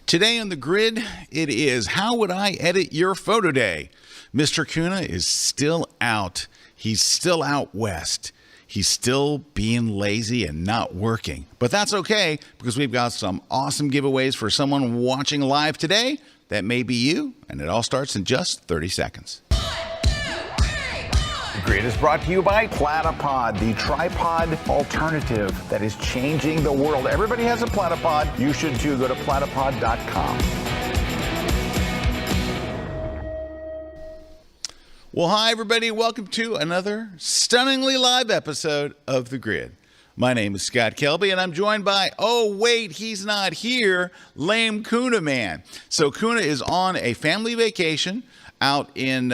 Today on the grid, it is How Would I Edit Your Photo Day? Mr. Kuna is still out. He's still out west. He's still being lazy and not working. But that's okay, because we've got some awesome giveaways for someone watching live today. That may be you, and it all starts in just 30 seconds. The Grid is brought to you by Platypod, the tripod alternative that is changing the world. Everybody has a Platypod. You should too. Go to platypod.com. Well, hi, everybody. Welcome to another stunningly live episode of The Grid. My name is Scott Kelby, and I'm joined by, oh, wait, he's not here, Lame Kuna Man. So Kuna is on a family vacation out in,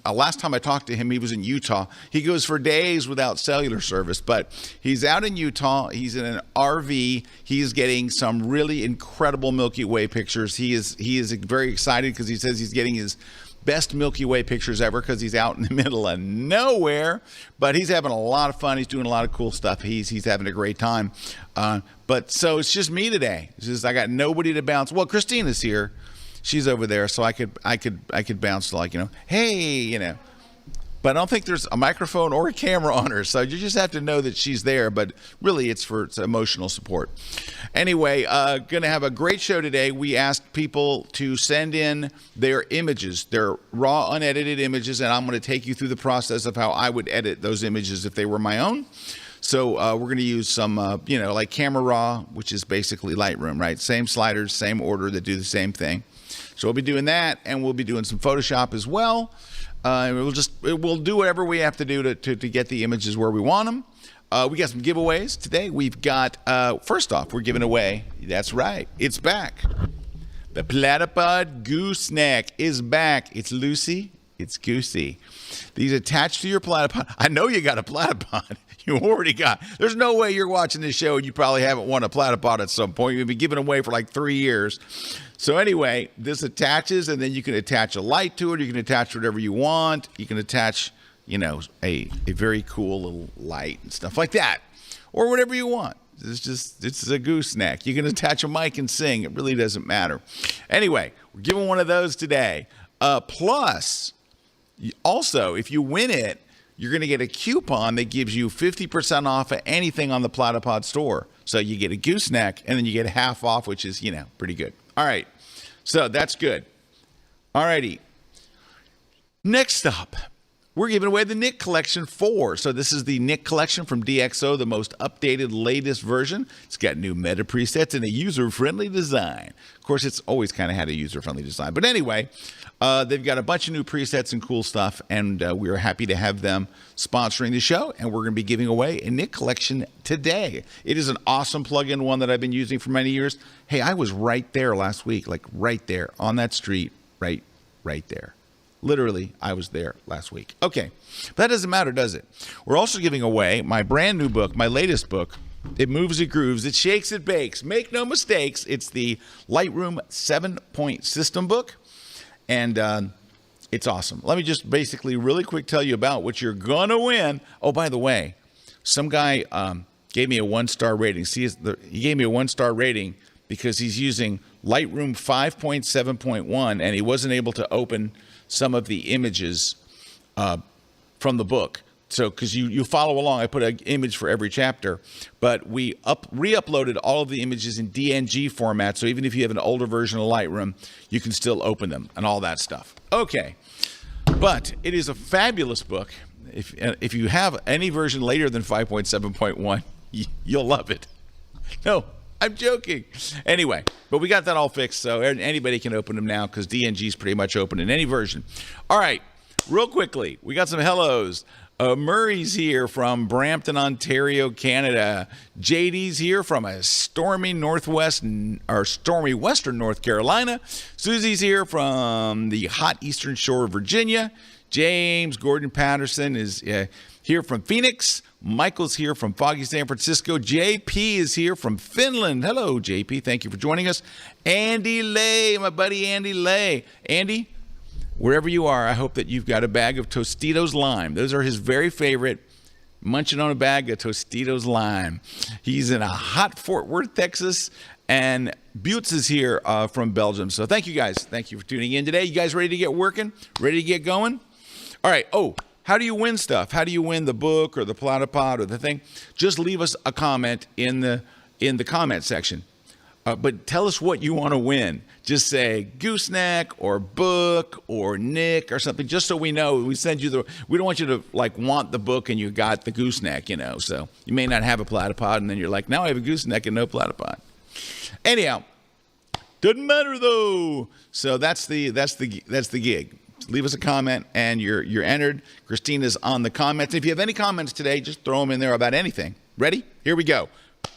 last time I talked to him, he was in Utah. He goes for days without cellular service, but he's out in Utah. He's in an RV. He's getting some really incredible Milky Way pictures. He is very excited because he says he's getting his best Milky Way pictures ever because he's out in the middle of nowhere, but he's having a lot of fun. He's doing a lot of cool stuff. He's having a great time. But so it's just me today. It's just I got nobody to bounce. Well, Christina's here. She's over there, so I could bounce like, hey, But I don't think there's a microphone or a camera on her, so you just have to know that she's there. But really, it's emotional support. Anyway, going to have a great show today. We asked people to send in their images, their raw, unedited images, and I'm going to take you through the process of how I would edit those images if they were my own. So we're going to use some, like Camera Raw, which is basically Lightroom, right? Same sliders, same order that do the same thing. So we'll be doing that, and we'll be doing some Photoshop as well. We'll do whatever we have to do to get the images where we want them. We got some giveaways today. We've got, first off, we're giving away, that's right, it's back. The Platypod Gooseneck is back. It's Lucy, it's Goosey. These attached to your Platypod. I know you got a Platypod. You already got. There's no way you're watching this show and you probably haven't won a Platypod at some point. You've been giving away for like 3 years. So anyway, this attaches, and then you can attach a light to it. You can attach whatever you want. You can attach, a very cool little light and stuff like that, or whatever you want. It's a gooseneck. You can attach a mic and sing. It really doesn't matter. Anyway, we're giving one of those today. Plus, also, if you win it, you're going to get a coupon that gives you 50% off of anything on the Platypod store. So you get a gooseneck, and then you get half off, which is, pretty good. All right, so that's good. All righty. Next up, we're giving away the Nick Collection 4. So this is the Nick Collection from DxO, the most updated, latest version. It's got new meta presets and a user-friendly design. Of course, it's always kind of had a user-friendly design. But anyway, they've got a bunch of new presets and cool stuff, and we are happy to have them sponsoring the show, and we're going to be giving away a Nick Collection today. It is an awesome plug-in one that I've been using for many years. Hey, I was right there last week, like right there on that street, right there. Literally, I was there last week. Okay, but that doesn't matter, does it? We're also giving away my brand new book, my latest book. It moves, it grooves, it shakes, it bakes. Make no mistakes, it's the Lightroom 7-point system book. And it's awesome. Let me just basically really quick tell you about what you're going to win. Oh, by the way, some guy gave me a 1-star rating. See, he gave me a 1-star rating because he's using Lightroom 5.7.1, and he wasn't able to open some of the images from the book. So, because you follow along, I put an image for every chapter, but we re-uploaded all of the images in DNG format. So even if you have an older version of Lightroom, you can still open them and all that stuff. Okay, but it is a fabulous book. If you have any version later than 5.7.1, you'll love it. No, I'm joking. Anyway, but we got that all fixed, so anybody can open them now because DNG is pretty much open in any version. All right, real quickly, we got some hellos. Murray's here from Brampton, Ontario, Canada. JD's here from a stormy stormy western North Carolina. Susie's here from the hot eastern shore of Virginia. James Gordon Patterson is here from Phoenix. Michael's here from foggy San Francisco. JP is here from Finland. Hello, JP. Thank you for joining us. Andy Lay, my buddy Andy Lay. Andy, wherever you are, I hope that you've got a bag of Tostitos Lime. Those are his very favorite. Munching on a bag of Tostitos Lime. He's in a hot Fort Worth, Texas, And Butz is here from Belgium. So thank you guys. Thank you for tuning in today. You guys ready to get working? Ready to get going? All right. Oh, how do you win stuff? How do you win the book or the platypod or the thing? Just leave us a comment in the comment section. But tell us what you want to win. Just say gooseneck or book or Nick or something, just so we know. We send you we don't want you to like want the book and you got the gooseneck, you know. So you may not have a platypod and then you're like, now I have a gooseneck and no platypod. Anyhow, doesn't matter though. So that's the gig. Leave us a comment and you're entered. Christina's on the comments. If you have any comments today, just throw them in there about anything. Ready? Here we go.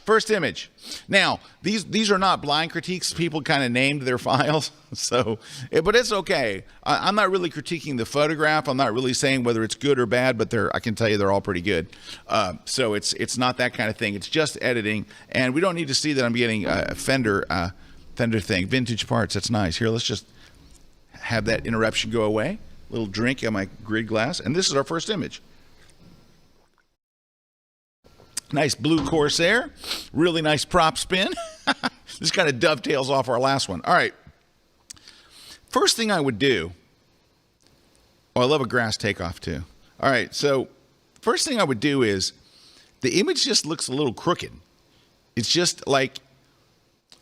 First image. Now, these are not blind critiques. People kind of named their files, but it's okay. I'm not really critiquing the photograph. I'm not really saying whether it's good or bad, but I can tell you they're all pretty good. So it's not that kind of thing. It's just editing, and we don't need to see that I'm getting a Fender thing, vintage parts. That's nice. Here, let's just have that interruption go away. Little drink on my grid glass, and this is our first image. Nice blue Corsair, really nice prop spin. This kind of dovetails off our last one. All right. First thing I would do, I love a grass takeoff too. All right, so first thing I would do is the image just looks a little crooked. It's just like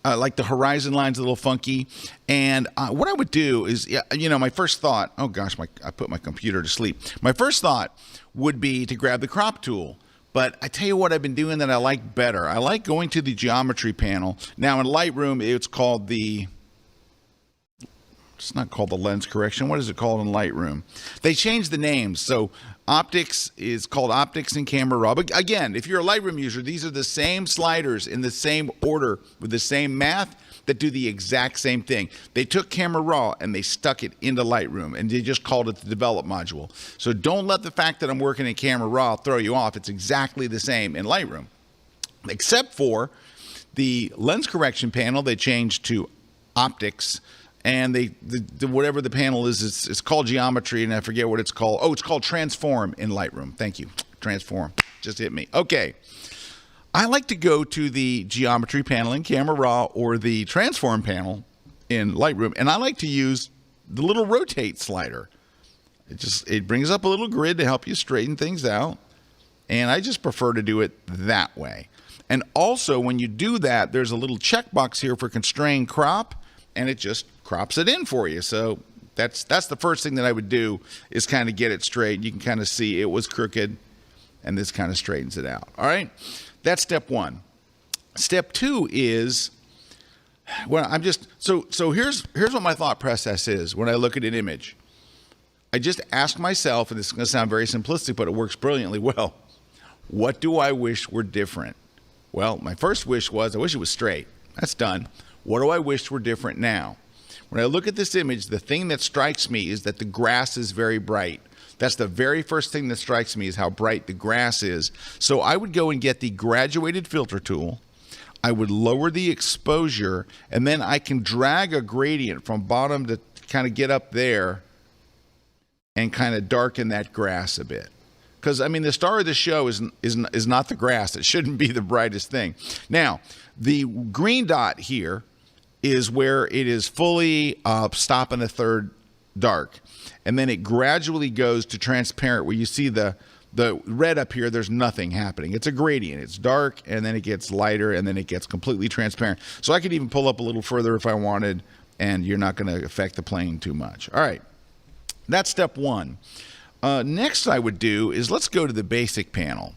the horizon line's a little funky. And what I would do is, my first thought, oh gosh, I put my computer to sleep. My first thought would be to grab the crop tool. But I tell you what I've been doing that I like better. I like going to the geometry panel. Now in Lightroom, it's not called the lens correction. What is it called in Lightroom? They changed the names. So optics is called optics in Camera Raw. But again, if you're a Lightroom user, these are the same sliders in the same order with the same math that do the exact same thing. They took Camera Raw and they stuck it into Lightroom and they just called it the develop module. So don't let the fact that I'm working in Camera Raw throw you off. It's exactly the same in Lightroom, except for the lens correction panel. They changed to optics, and whatever the panel is, it's called geometry, and I forget what it's called. Oh, it's called transform in Lightroom. Thank you. Transform. Just hit me. Okay. I like to go to the geometry panel in Camera Raw or the transform panel in Lightroom, and I like to use the little rotate slider. It brings up a little grid to help you straighten things out, and I just prefer to do it that way. And also, when you do that, there's a little checkbox here for constrain crop, and it just crops it in for you. So that's the first thing that I would do, is kind of get it straight. You can kind of see it was crooked, and this kind of straightens it out. All right. That's step one. Step two is, well, so here's what my thought process is when I look at an image. I just ask myself, and this is going to sound very simplistic, but it works brilliantly well. What do I wish were different? Well, my first wish was, I wish it was straight. That's done. What do I wish were different now? When I look at this image, the thing that strikes me is that the grass is very bright. That's the very first thing that strikes me, is how bright the grass is. So I would go and get the graduated filter tool. I would lower the exposure, and then I can drag a gradient from bottom to kind of get up there and kind of darken that grass a bit. Because, I mean, the star of the show is not the grass. It shouldn't be the brightest thing. Now, the green dot here is where it is fully stop and a third dark. And then it gradually goes to transparent, where you see the red up here. There's nothing happening. It's a gradient. It's dark, and then it gets lighter, and then it gets completely transparent. So I could even pull up a little further if I wanted, and you're not going to affect the plane too much. All right. That's step one. Next I would do is, let's go to the basic panel.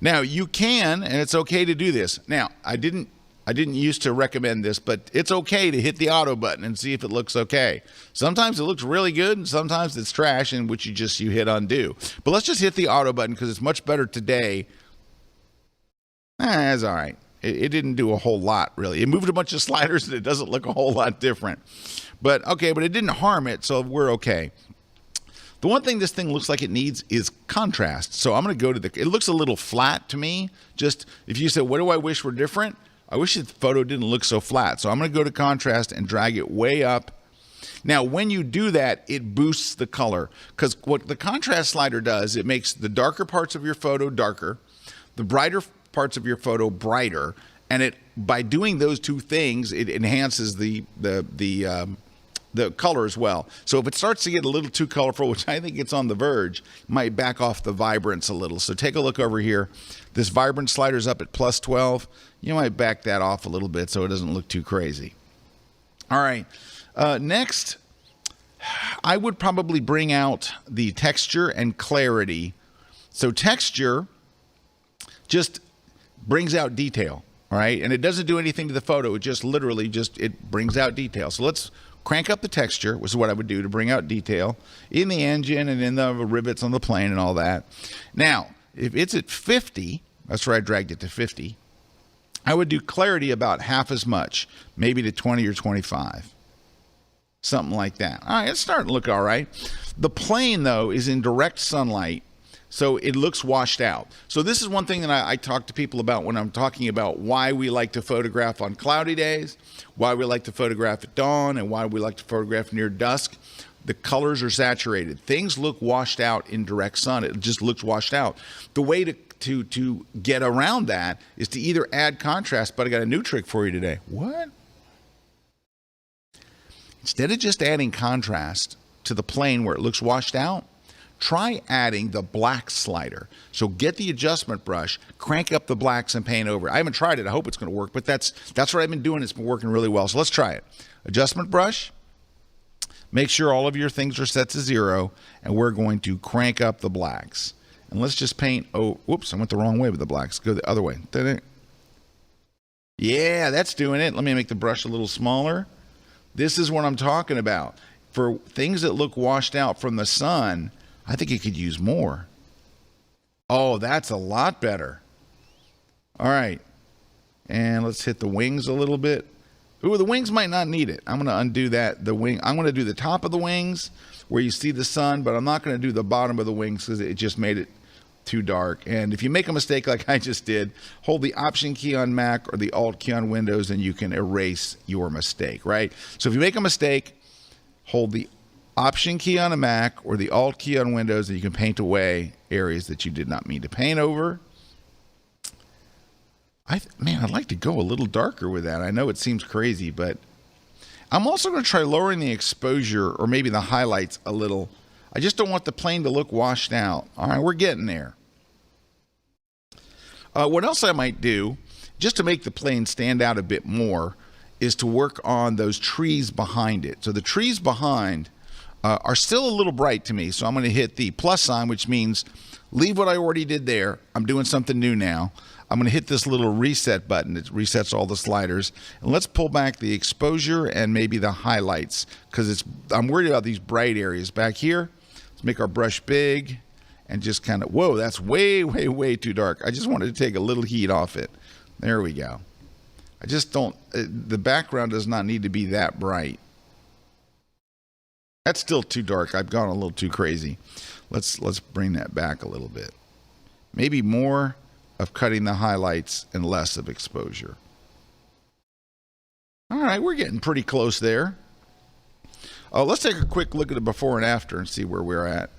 Now you can, and it's okay to do this. Now I didn't used to recommend this, but it's okay to hit the auto button and see if it looks okay. Sometimes it looks really good, and sometimes it's trash, in which you hit undo. But let's just hit the auto button, because it's much better today. That's all right. It didn't do a whole lot, really. It moved a bunch of sliders, and it doesn't look a whole lot different. But okay, but it didn't harm it, so we're okay. The one thing this thing looks like it needs is contrast. So I'm going to go to it looks a little flat to me. Just if you say, what do I wish were different? I wish the photo didn't look so flat. So I'm going to go to contrast and drag it way up. Now, when you do that, it boosts the color, because what the contrast slider does, it makes the darker parts of your photo darker, the brighter parts of your photo brighter, and it by doing those two things, it enhances the color as well. So if it starts to get a little too colorful, which I think it's on the verge, might back off the vibrance a little. So take a look over here. This vibrance slider's up at plus 12. You might back that off a little bit so it doesn't look too crazy. All right. Next, I would probably bring out the texture and clarity. So texture just brings out detail, all right? And it doesn't do anything to the photo. It just literally it brings out detail. So let's crank up the texture, which is what I would do to bring out detail in the engine and in the rivets on the plane and all that. Now, if it's at 50, that's where I dragged it to 50, I would do clarity about half as much, maybe to 20 or 25. Something like that. All right, it's starting to look all right. The plane, though, is in direct sunlight, so it looks washed out. So this is one thing that I talk to people about when I'm talking about why we like to photograph on cloudy days, why we like to photograph at dawn, and why we like to photograph near dusk. The colors are saturated. Things look washed out in direct sun. It just looks washed out. The way to get around that is to either add contrast, but I got a new trick for you today. What? Instead of just adding contrast to the plane where it looks washed out, try adding the black slider. So get the adjustment brush, crank up the blacks and paint over. I haven't tried it. I hope it's going to work, but that's what I've been doing. It's been working really well. So let's try it. Adjustment brush. Make sure all of your things are set to 0, and we're going to crank up the blacks. And let's just paint. Oh, whoops, I went the wrong way with the blacks. Go the other way. Yeah, that's doing it. Let me make the brush a little smaller. This is what I'm talking about. For things that look washed out from the sun, I think it could use more. Oh, that's a lot better. All right. And let's hit the wings a little bit. Ooh, the wings might not need it. I'm going to undo that. I'm going to do the top of the wings where you see the sun, but I'm not going to do the bottom of the wings because it just made it too dark. And if you make a mistake like I just did, hold the Option key on Mac or the Alt key on Windows and you can erase your mistake, right? So if you make a mistake, hold the Option key on a Mac or the Alt key on Windows and you can paint away areas that you did not mean to paint over. Man, I'd like to go a little darker with that. I know it seems crazy, but I'm also going to try lowering the exposure or maybe the highlights a little. I just don't want the plane to look washed out. All right, we're getting there. What else I might do, just to make the plane stand out a bit more, is to work on those trees behind it. So the trees behind are still a little bright to me, so I'm going to hit the plus sign, which means leave what I already did there. I'm doing something new now. I'm going to hit this little reset button. It resets all the sliders. And let's pull back the exposure and maybe the highlights because I'm worried about these bright areas back here. Let's make our brush big and just kind of, whoa, that's way, way, way too dark. I just wanted to take a little heat off it. There we go. I just don't, the background does not need to be that bright. That's still too dark. I've gone a little too crazy. Let's bring that back a little bit. Maybe more of cutting the highlights and less of exposure. All right, we're getting pretty close there. Let's take a quick look at the before and after and see where we're at.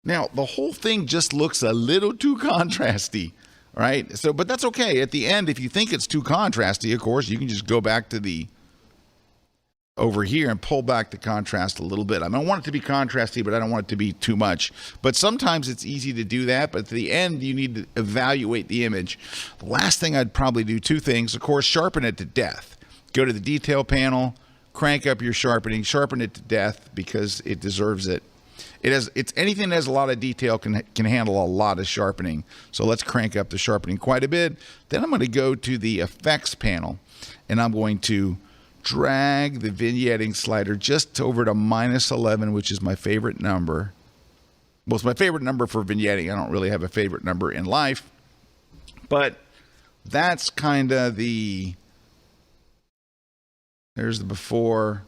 Now, the whole thing just looks a little too contrasty, right? So, but that's okay. At the end, if you think it's too contrasty, of course, you can just go back to the over here and pull back the contrast a little bit. I want it to be contrasty, but I don't want it to be too much. But sometimes it's easy to do that, but at the end, you need to evaluate the image. The last thing I'd probably do, two things. Of course, sharpen it to death. Go to the detail panel, crank up your sharpening, sharpen it to death because it deserves it. It's anything that has a lot of detail can handle a lot of sharpening. So let's crank up the sharpening quite a bit. Then I'm going to go to the effects panel and I'm going to drag the vignetting slider just over to -11, which is my favorite number. Well, it's my favorite number for vignetting. I don't really have a favorite number in life, but that's kind of there's the before,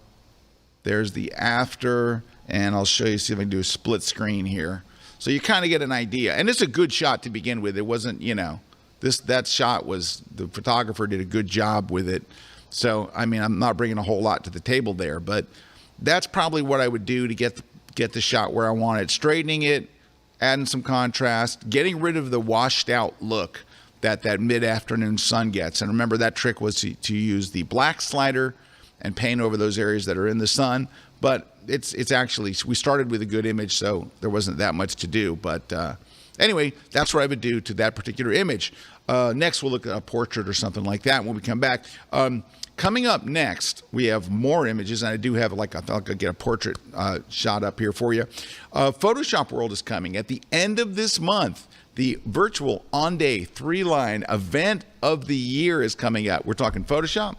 there's the after, and I'll show you, see if I can do a split screen here. So you kind of get an idea. And it's a good shot to begin with. It wasn't, that shot was, the photographer did a good job with it. So, I'm not bringing a whole lot to the table there, but that's probably what I would do to get the shot where I want it. Straightening it, adding some contrast, getting rid of the washed out look that mid-afternoon sun gets. And remember, that trick was to use the black slider and paint over those areas that are in the sun. But it's actually, we started with a good image, so there wasn't that much to do. But anyway, that's what I would do to that particular image. Next, we'll look at a portrait or something like that when we come back. Coming up next, we have more images, and I do have, like, I thought I'd get a portrait shot up here for you. Photoshop World is coming at the end of this month. The virtual on-day 3-line event of the year is coming up. We're talking Photoshop,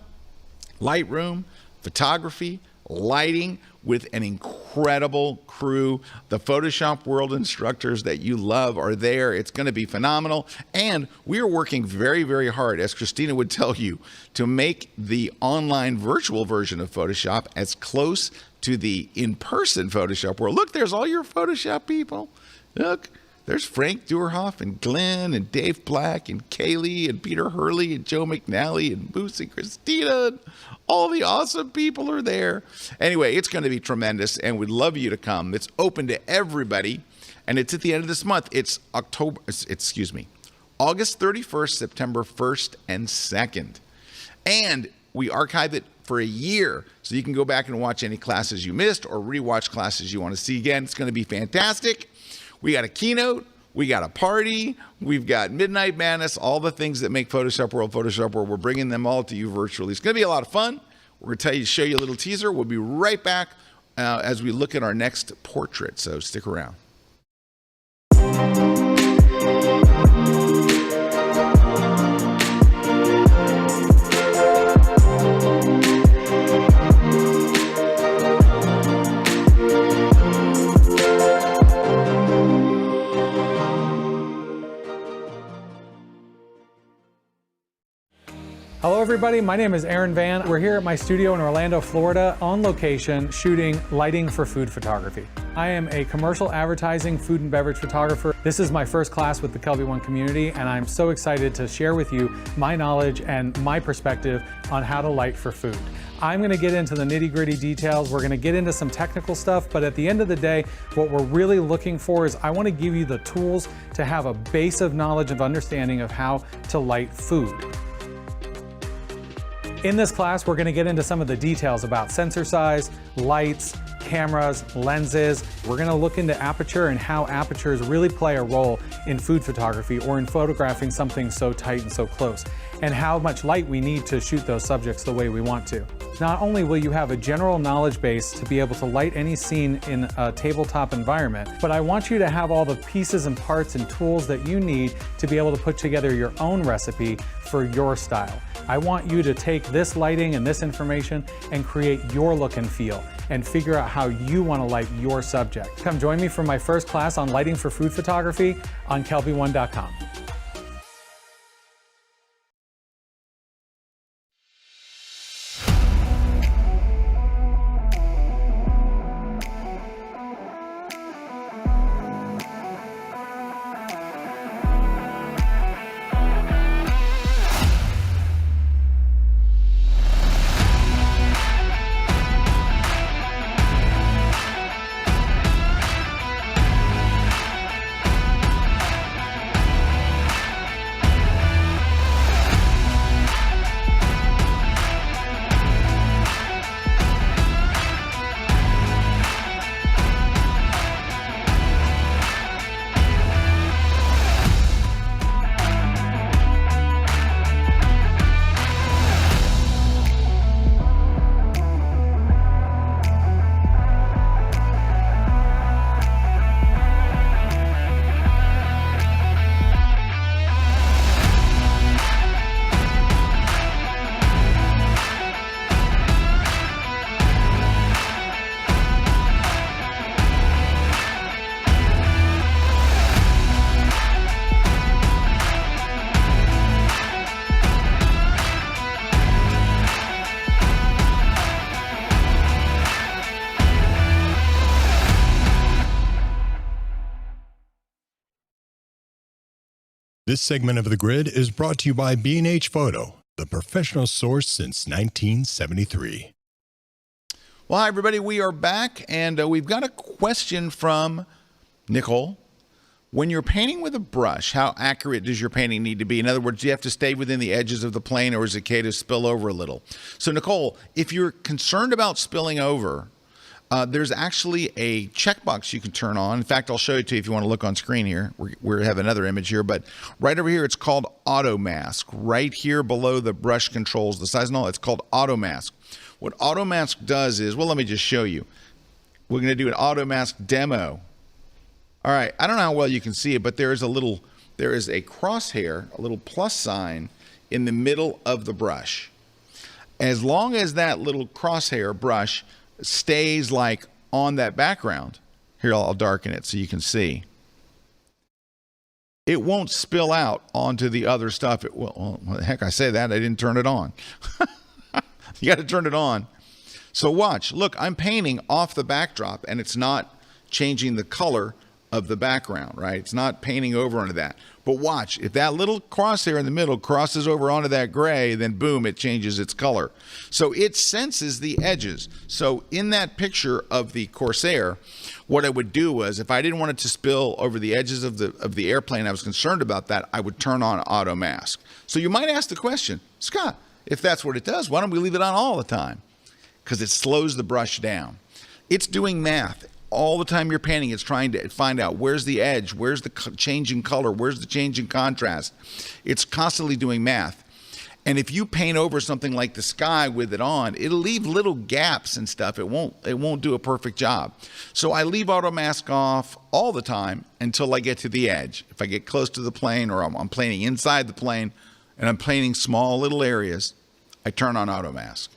Lightroom, photography, lighting, with an incredible crew. The Photoshop World instructors that you love are there. It's going to be phenomenal. And we are working very, very hard, as Christina would tell you, to make the online virtual version of Photoshop as close to the in-person Photoshop World. Look, there's all your Photoshop people. Look. There's Frank Durhoff and Glenn and Dave Black and Kaylee and Peter Hurley and Joe McNally and Moose and Christina. And all the awesome people are there. Anyway, it's going to be tremendous, and we'd love you to come. It's open to everybody, and it's at the end of this month. It's August 31st, September 1st, and 2nd. And we archive it for a year, so you can go back and watch any classes you missed or rewatch classes you want to see again. It's going to be fantastic. We got a keynote, we got a party, we've got Midnight Madness, all the things that make Photoshop World. We're bringing them all to you virtually. It's going to be a lot of fun. We're going to show you a little teaser. We'll be right back as we look at our next portrait, so stick around. Hello everybody, my name is Aaron Van. We're here at my studio in Orlando, Florida, on location shooting lighting for food photography. I am a commercial advertising food and beverage photographer. This is my first class with the Kelby One community, and I'm so excited to share with you my knowledge and my perspective on how to light for food. I'm going to get into the nitty-gritty details. We're going to get into some technical stuff, but at the end of the day, what we're really looking for is I want to give you the tools to have a base of knowledge of understanding of how to light food. In this class, we're going to get into some of the details about sensor size, lights, cameras, lenses. We're going to look into aperture and how apertures really play a role in food photography or in photographing something so tight and so close, and how much light we need to shoot those subjects the way we want to. Not only will you have a general knowledge base to be able to light any scene in a tabletop environment, but I want you to have all the pieces and parts and tools that you need to be able to put together your own recipe for your style. I want you to take this lighting and this information and create your look and feel and figure out how you want to light your subject. Come join me for my first class on lighting for food photography on kelby1.com. This segment of The Grid is brought to you by B&H Photo, the professional source since 1973. Well, hi, everybody. We are back, and we've got a question from Nicole, When you're painting with a brush, how accurate does your painting need to be? In other words, do you have to stay within the edges of the plane, or is it okay to spill over a little? So Nicole, if you're concerned about spilling over, there's actually a checkbox you can turn on. In fact, I'll show it to you if you want to look on screen here. We have another image here, but right over here, it's called Auto Mask. Right here below the brush controls, the size and all, it's called Auto Mask. What Auto Mask does is, well, let me just show you. We're going to do an Auto Mask demo. All right, I don't know how well you can see it, but there is a crosshair, a little plus sign in the middle of the brush. As long as that little crosshair brush stays like on that background, here I'll darken it so you can see, it won't spill out onto the other stuff. It will. Well, heck, I say that, I didn't turn it on. You got to turn it on. So watch, look, I'm painting off the backdrop and it's not changing the color of the background, right? It's not painting over onto that. But watch, if that little crosshair in the middle crosses over onto that gray, then boom, it changes its color. So it senses the edges. So in that picture of the Corsair, what I would do was, if I didn't want it to spill over the edges of the airplane, I was concerned about that, I would turn on Auto Mask. So you might ask the question, Scott, if that's what it does, why don't we leave it on all the time? Because it slows the brush down. It's doing math. All the time you're painting, it's trying to find out where's the edge, where's the change in color, where's the change in contrast. It's constantly doing math. And if you paint over something like the sky with it on, it'll leave little gaps and stuff. It won't do a perfect job. So I leave Auto Mask off all the time until I get to the edge. If I get close to the plane, or I'm painting inside the plane and I'm painting small little areas, I turn on Auto Mask.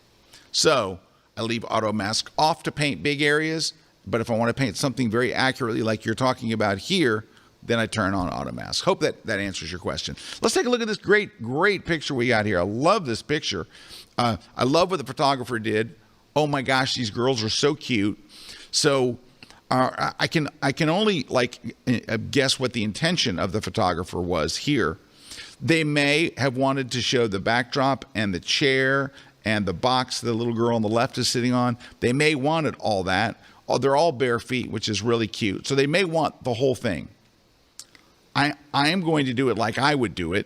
So I leave Auto Mask off to paint big areas. But if I want to paint something very accurately like you're talking about here, then I turn on Auto Mask. Hope that answers your question. Let's take a look at this great picture we got here. I love this picture. I love what the photographer did. Oh my gosh, these girls are so cute. So I can only guess what the intention of the photographer was here. They may have wanted to show the backdrop and the chair and the box the little girl on the left is sitting on. They may wanted all that. Oh, they're all bare feet, which is really cute. So they may want the whole thing. I am going to do it like I would do it,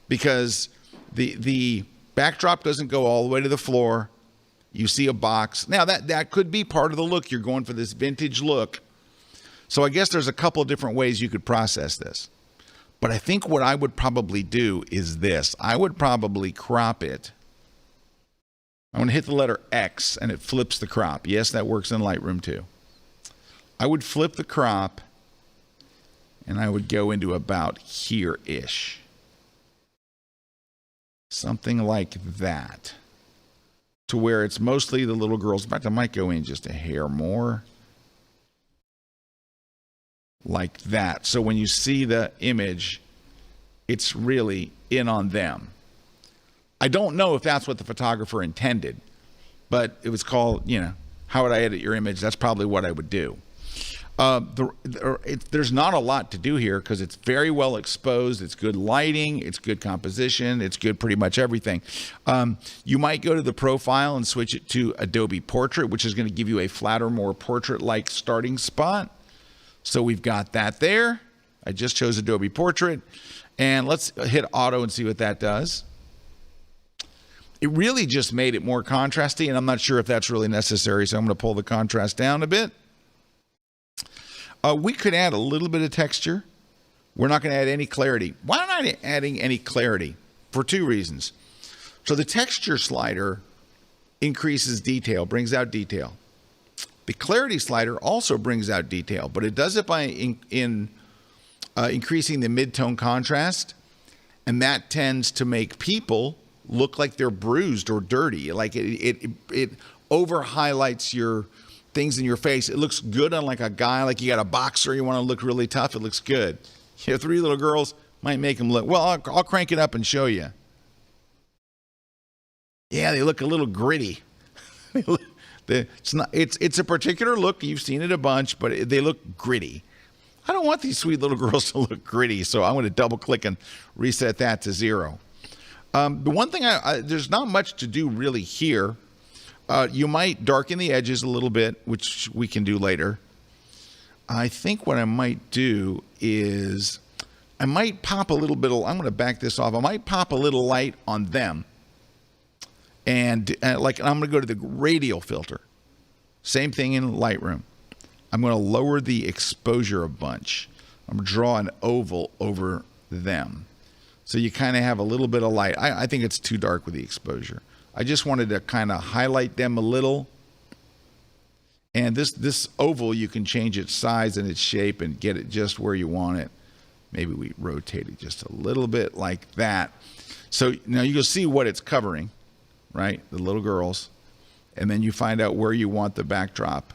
because the backdrop doesn't go all the way to the floor. You see a box. Now that could be part of the look. You're going for this vintage look. So I guess there's a couple of different ways you could process this. But I think what I would probably do is this. I would probably crop it. I'm going to hit the letter X and it flips the crop. Yes, that works in Lightroom too. I would flip the crop and I would go into about here-ish. Something like that. To where it's mostly the little girls. In fact, I might go in just a hair more. Like that. So when you see the image, it's really in on them. I don't know if that's what the photographer intended, but it was called, how would I edit your image? That's probably what I would do. There's not a lot to do here because it's very well exposed. It's good lighting. It's good composition. It's good pretty much everything. You might go to the profile and switch it to Adobe Portrait, which is going to give you a flatter, more portrait-like starting spot. So we've got that there. I just chose Adobe Portrait. And let's hit Auto and see what that does. It really just made it more contrasty, and I'm not sure if that's really necessary, so I'm going to pull the contrast down a bit. We could add a little bit of texture. We're not going to add any clarity. Why am I adding any clarity? For two reasons. So the texture slider increases detail, brings out detail. The clarity slider also brings out detail, but it does it by increasing the mid-tone contrast, and that tends to make people look like they're bruised or dirty. Like it over highlights your things in your face. It looks good on like a guy, like you got a boxer, you want to look really tough. It looks good. You know, three little girls might make them look, well, I'll crank it up and show you. Yeah, they look a little gritty. It's a particular look. You've seen it a bunch, but they look gritty. I don't want these sweet little girls to look gritty, so I'm going to double click and reset that to 0. The one thing, there's not much to do really here. You might darken the edges a little bit, which we can do later. I think what I might do is I might pop a little bit of, I'm going to back this off. I might pop a little light on them. And I'm going to go to the radial filter. Same thing in Lightroom. I'm going to lower the exposure a bunch. I'm going to draw an oval over them. So you kind of have a little bit of light. I think it's too dark with the exposure. I just wanted to kind of highlight them a little. And this oval, you can change its size and its shape and get it just where you want it. Maybe we rotate it just a little bit like that. So now you'll see what it's covering, right? The little girls. And then you find out where you want the backdrop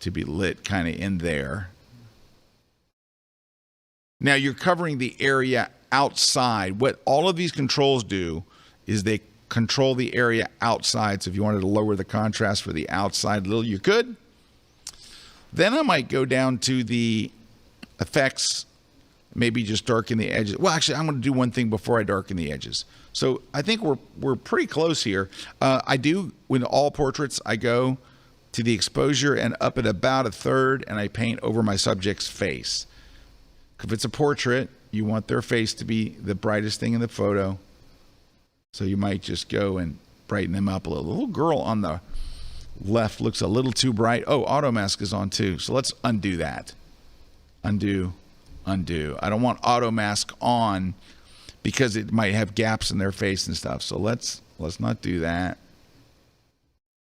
to be lit kind of in there. Now you're covering the area outside. What all of these controls do is they control the area outside. So if you wanted to lower the contrast for the outside a little, you could. Then I might go down to the effects, maybe just darken the edges. Well, actually, I'm going to do one thing before I darken the edges. So I think we're pretty close here. I do, with all portraits, I go to the exposure and up at about a third, and I paint over my subject's face. If it's a portrait, you want their face to be the brightest thing in the photo. So you might just go and brighten them up a little. The little girl on the left looks a little too bright. Oh, auto mask is on too. So let's undo that. Undo. I don't want auto mask on because it might have gaps in their face and stuff. So let's not do that.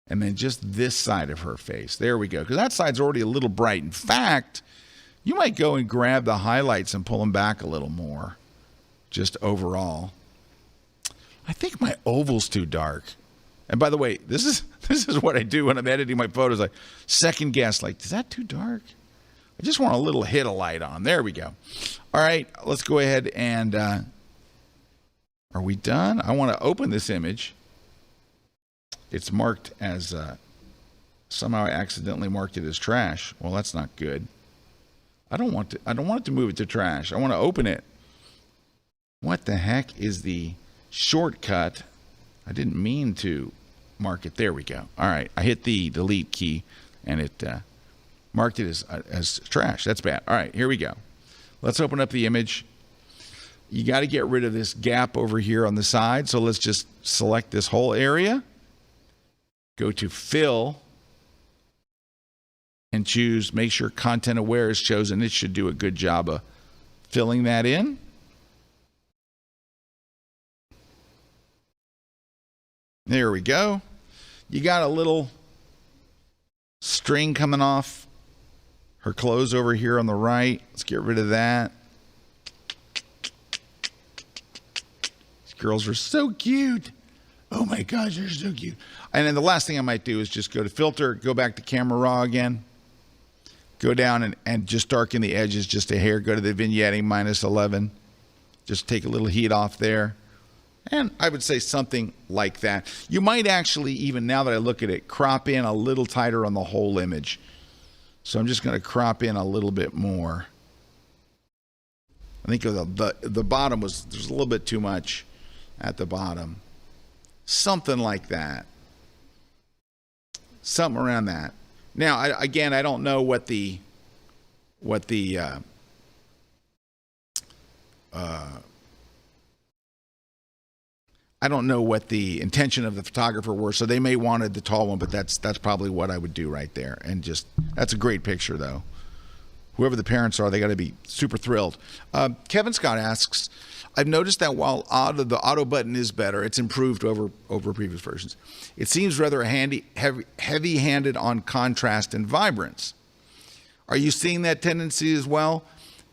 And then just this side of her face. There we go. Because that side's already a little bright. In fact, you might go and grab the highlights and pull them back a little more. Just overall. I think my oval's too dark. And by the way, this is what I do when I'm editing my photos. Like second guess, like, is that too dark? I just want a little hit of light on. There we go. All right, let's go ahead and are we done? I want to open this image. It's marked as somehow I accidentally marked it as trash. Well, that's not good. I don't want it to move it to trash. I want to open it. What the heck is the shortcut? I didn't mean to mark it. There we go. All right, I hit the delete key and it marked it as trash. That's bad. All right, here we go. Let's open up the image. You got to get rid of this gap over here on the side. So let's just select this whole area. Go to fill and choose, make sure content aware is chosen. It should do a good job of filling that in. There we go. You got a little string coming off her clothes over here on the right. Let's get rid of that. These girls are so cute. Oh my gosh, they're so cute. And then the last thing I might do is just go to filter, go back to camera raw again. Go down and just darken the edges just a hair. Go to the vignetting -11. Just take a little heat off there. And I would say something like that. You might actually, even now that I look at it, crop in a little tighter on the whole image. So I'm just going to crop in a little bit more. I think the bottom there's a little bit too much at the bottom. Something like that. Something around that. Now, I don't know what the I don't know what the intention of the photographer were, so they may wanted the tall one, but that's probably what I would do right there. And just, that's a great picture, though. Whoever the parents are, they got to be super thrilled. Kevin Scott asks, I've noticed that while the auto button is better, it's improved over previous versions. It seems rather heavy-handed on contrast and vibrance. Are you seeing that tendency as well?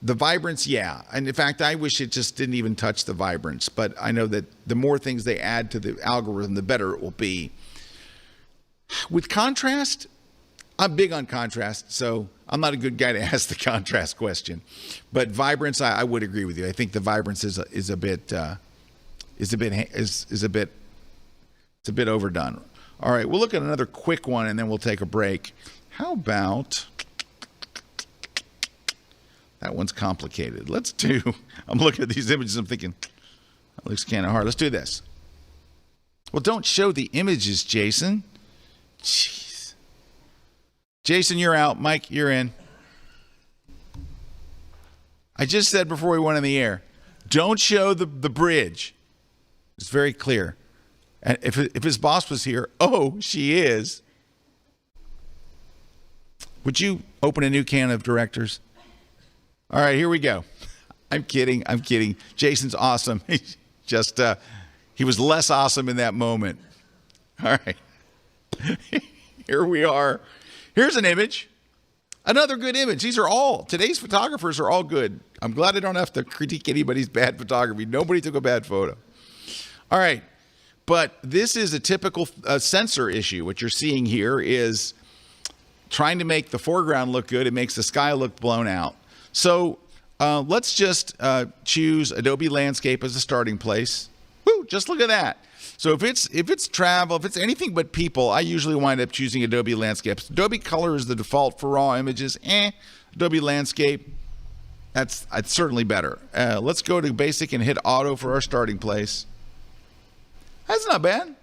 The vibrance, yeah. And in fact, I wish it just didn't even touch the vibrance. But I know that the more things they add to the algorithm, the better it will be. With contrast, I'm big on contrast, so I'm not a good guy to ask the contrast question. But vibrance, I would agree with you. I think the vibrance is a bit overdone. All right, we'll look at another quick one and then we'll take a break. How about, that one's complicated. I'm looking at these images, I'm thinking, that looks kind of hard. Let's do this. Well, don't show the images, Jason. Jeez. Jason, you're out. Mike, you're in. I just said before we went on the air, don't show the bridge. It's very clear. And if his boss was here, oh, she is. Would you open a new can of directors? All right, here we go. I'm kidding. Jason's awesome. He was less awesome in that moment. All right. Here we are. Here's an image. Another good image. Today's photographers are all good. I'm glad I don't have to critique anybody's bad photography. Nobody took a bad photo. All right. But this is a typical sensor issue. What you're seeing here is trying to make the foreground look good. It makes the sky look blown out. So let's just choose Adobe Landscape as a starting place. Woo, just look at that. So if it's travel, if it's anything but people, I usually wind up choosing Adobe Landscape. Adobe Color is the default for raw images. Adobe Landscape, that's certainly better. Let's go to Basic and hit Auto for our starting place. That's not bad.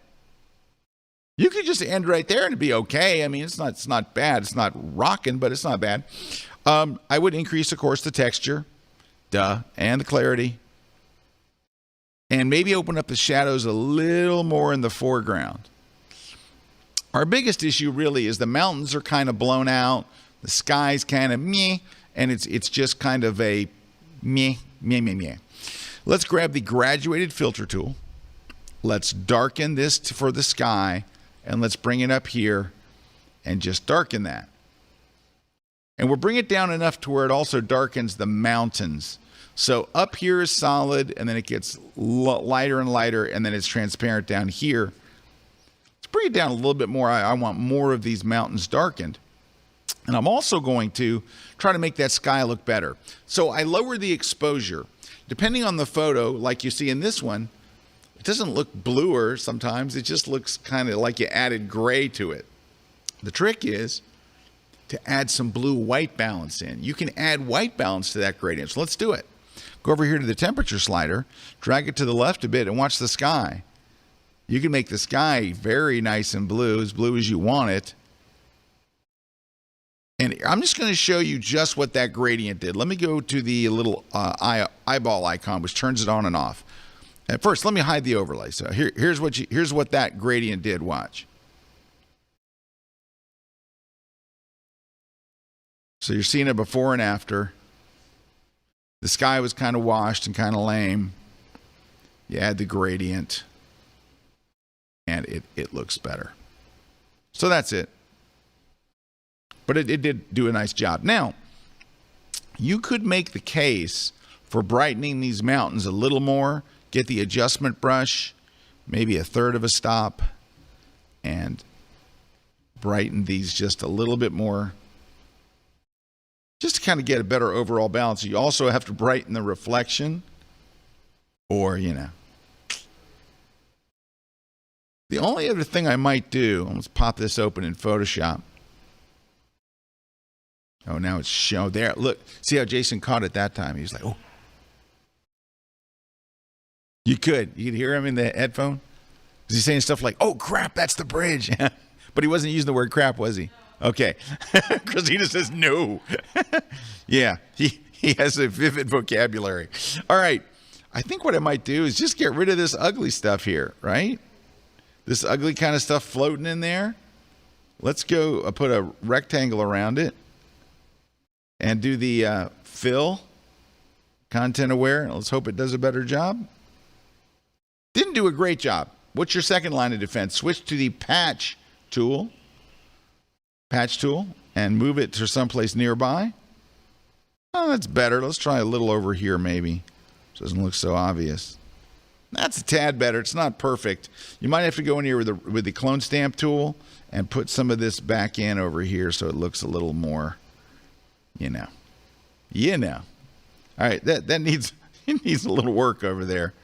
You could just end right there and it'd be okay. I mean, it's not bad. It's not rocking, but it's not bad. I would increase, of course, the texture, and the clarity. And maybe open up the shadows a little more in the foreground. Our biggest issue really is the mountains are kind of blown out, the sky's kind of meh, and it's just kind of a meh. Let's grab the graduated filter tool. Let's darken this for the sky, and let's bring it up here and just darken that. And we'll bring it down enough to where it also darkens the mountains. So up here is solid, and then it gets lighter and lighter, and then it's transparent down here. Let's bring it down a little bit more. I want more of these mountains darkened. And I'm also going to try to make that sky look better. So I lower the exposure. Depending on the photo, like you see in this one, it doesn't look bluer sometimes. It just looks kind of like you added gray to it. The trick is to add some blue-white balance in. You can add white balance to that gradient. So let's do it. Go over here to the temperature slider, drag it to the left a bit, and watch the sky. You can make the sky very nice and blue as you want it. And I'm just going to show you just what that gradient did. Let me go to the little eyeball icon, which turns it on and off. At first, let me hide the overlay. So here's what that gradient did. Watch. So you're seeing it before and after. The sky was kind of washed and kind of lame. You add the gradient, and it looks better. So that's it. But it did do a nice job. Now, you could make the case for brightening these mountains a little more. Get the adjustment brush, maybe a third of a stop, and brighten these just a little bit more. Just to kind of get a better overall balance. You also have to brighten the reflection, or, The only other thing I might do, let's pop this open in Photoshop. Oh, now it's shown there. Look, see how Jason caught it that time. He was like, oh. You could hear him in the headphone. Was he saying stuff like, oh, crap, that's the bridge? But he wasn't using the word crap, was he? Okay. Christina says no. Yeah, he has a vivid vocabulary. All right. I think what I might do is just get rid of this ugly stuff here, right? This ugly kind of stuff floating in there. Let's go put a rectangle around it and do the fill, content aware. Let's hope it does a better job. Didn't do a great job. What's your second line of defense? Switch to the patch tool, and move it to someplace nearby. Oh, that's better. Let's try a little over here maybe. So it doesn't look so obvious. That's a tad better. It's not perfect. You might have to go in here with the clone stamp tool and put some of this back in over here so it looks a little more, All right, that needs a little work over there.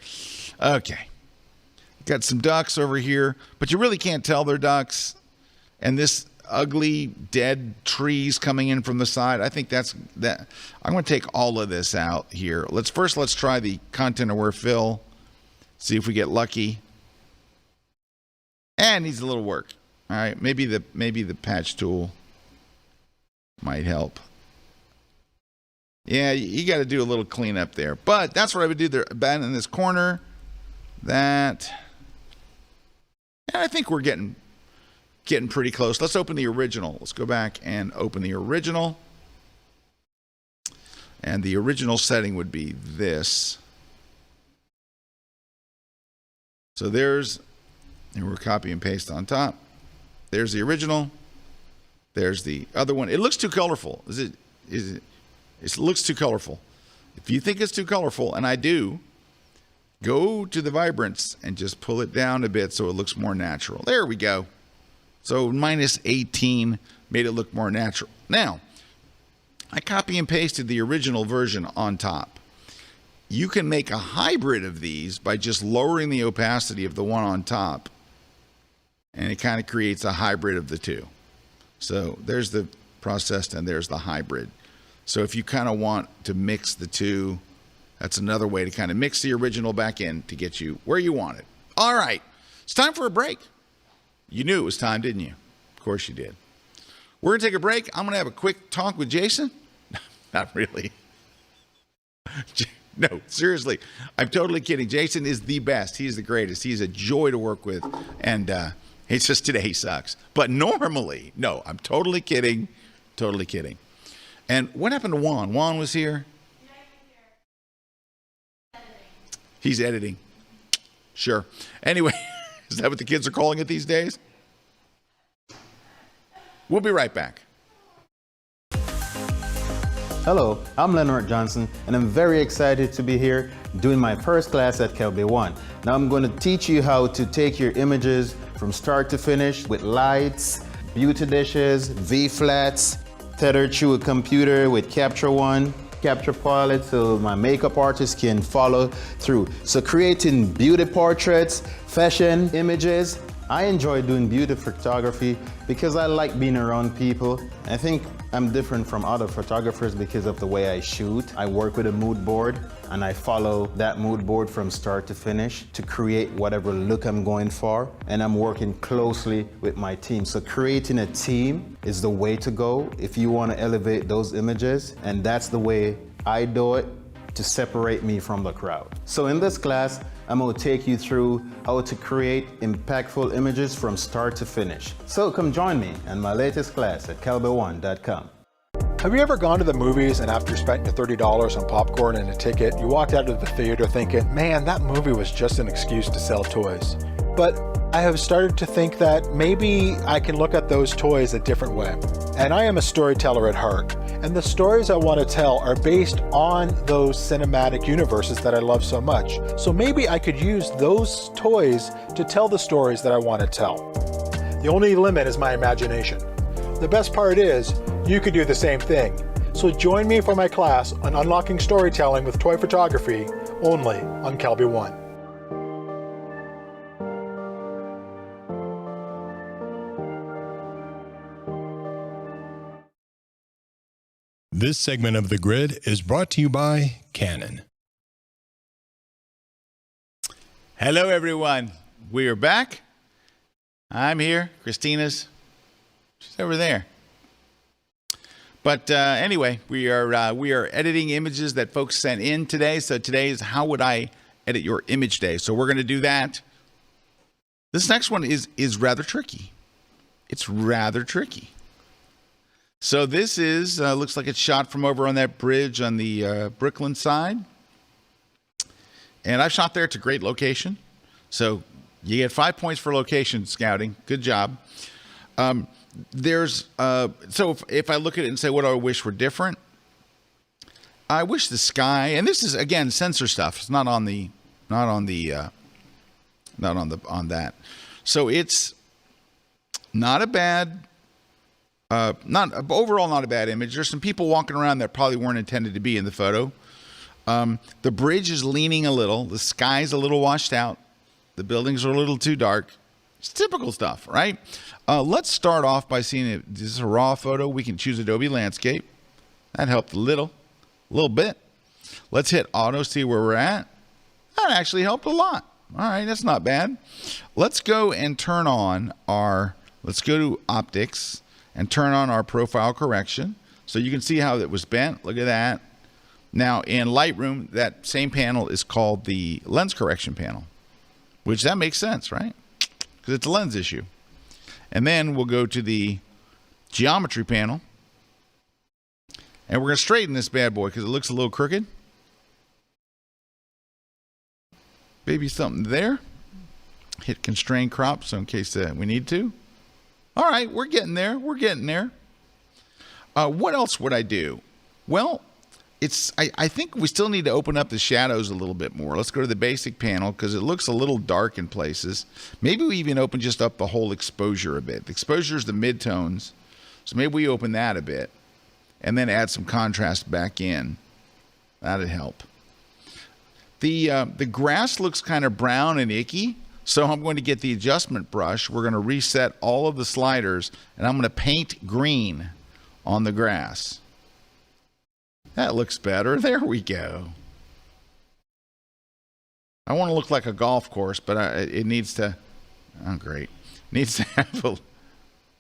Okay. Got some ducks over here, but you really can't tell they're ducks. And this ugly dead trees coming in from the side, I think that's that. I'm going to take all of this out here. Let's try the content aware fill. See if we get lucky. And needs a little work. All right, maybe the patch tool might help. Yeah, you got to do a little cleanup there. But that's what I would do there, about in this corner. That, and I think we're getting pretty close. Let's open the original. Let's go back and open the original. And the original setting would be this. So there's, and we're copy and paste on top. There's the original. There's the other one. It looks too colorful. It looks too colorful. If you think it's too colorful, and I do, go to the vibrance and just pull it down a bit so it looks more natural. There we go. So minus 18 made it look more natural. Now, I copy and pasted the original version on top. You can make a hybrid of these by just lowering the opacity of the one on top, and it kind of creates a hybrid of the two. So there's the processed and there's the hybrid. So if you kind of want to mix the two, that's another way to kind of mix the original back in to get you where you want it. All right, it's time for a break. You knew it was time, didn't you? Of course you did. We're going to take a break. I'm going to have a quick talk with Jason. Not really. No, seriously. I'm totally kidding. Jason is the best. He's the greatest. He's a joy to work with. And it's just today he sucks. But normally, no, I'm totally kidding. Totally kidding. And what happened to Juan? Juan was here? He's editing. Sure. Anyway, is that what the kids are calling it these days? We'll be right back. Hello, I'm Leonard Johnson, and I'm very excited to be here doing my first class at Kelby 1. Now I'm going to teach you how to take your images from start to finish with lights, beauty dishes, V-flats, tethered to a computer with Capture One, Capture Pilot, so my makeup artist can follow through. So creating beauty portraits, fashion images. I enjoy doing beauty photography because I like being around people. I think I'm different from other photographers because of the way I shoot. I work with a mood board and I follow that mood board from start to finish to create whatever look I'm going for. And I'm working closely with my team. So creating a team is the way to go if you want to elevate those images. And that's the way I do it to separate me from the crowd. So in this class, I'm going to take you through how to create impactful images from start to finish. So come join me in my latest class at kelby1.com. Have you ever gone to the movies and after spending your $30 on popcorn and a ticket, you walked out of the theater thinking, man, that movie was just an excuse to sell toys? But I have started to think that maybe I can look at those toys a different way. And I am a storyteller at heart. And the stories I want to tell are based on those cinematic universes that I love so much. So maybe I could use those toys to tell the stories that I want to tell. The only limit is my imagination. The best part is, you could do the same thing. So join me for my class on unlocking storytelling with toy photography, only on Kelby 1. This segment of The Grid is brought to you by Canon. Hello, everyone. We are back. I'm here. Christina's. She's over there. But anyway, we are editing images that folks sent in today. So today is how would I edit your image day? So we're going to do that. This next one is rather tricky. It's rather tricky. So this is, looks like it's shot from over on that bridge on the Brooklyn side. And I've shot there. It's a great location. So you get 5 points for location scouting. Good job. So if I look at it and say, what do I wish were different? I wish the sky, and this is, again, sensor stuff. It's not on that. So it's not a bad, overall not a bad image. There's some people walking around that probably weren't intended to be in the photo. The bridge is leaning a little. The sky's a little washed out. The buildings are a little too dark. It's typical stuff, right? Let's start off by seeing if this is a raw photo. We can choose Adobe Landscape. That helped a little bit. Let's hit auto, see where we're at. That actually helped a lot. All right, that's not bad. Let's go and turn on let's go to optics and turn on our profile correction. So you can see how it was bent. Look at that. Now, in Lightroom, that same panel is called the lens correction panel, which that makes sense, right? Because it's a lens issue. And then we'll go to the geometry panel. And we're going to straighten this bad boy because it looks a little crooked. Maybe something there. Hit constrain crop, so in case we need to. All right, we're getting there. We're getting there. What else would I do? Well, I think we still need to open up the shadows a little bit more. Let's go to the basic panel because it looks a little dark in places. Maybe we even open just up the whole exposure a bit. The exposure is the midtones, so maybe we open that a bit and then add some contrast back in. That'd help. The grass looks kind of brown and icky, so I'm going to get the adjustment brush. We're going to reset all of the sliders, and I'm going to paint green on the grass. That looks better. There we go. I want to look like a golf course, but it needs to, oh great, it needs to have a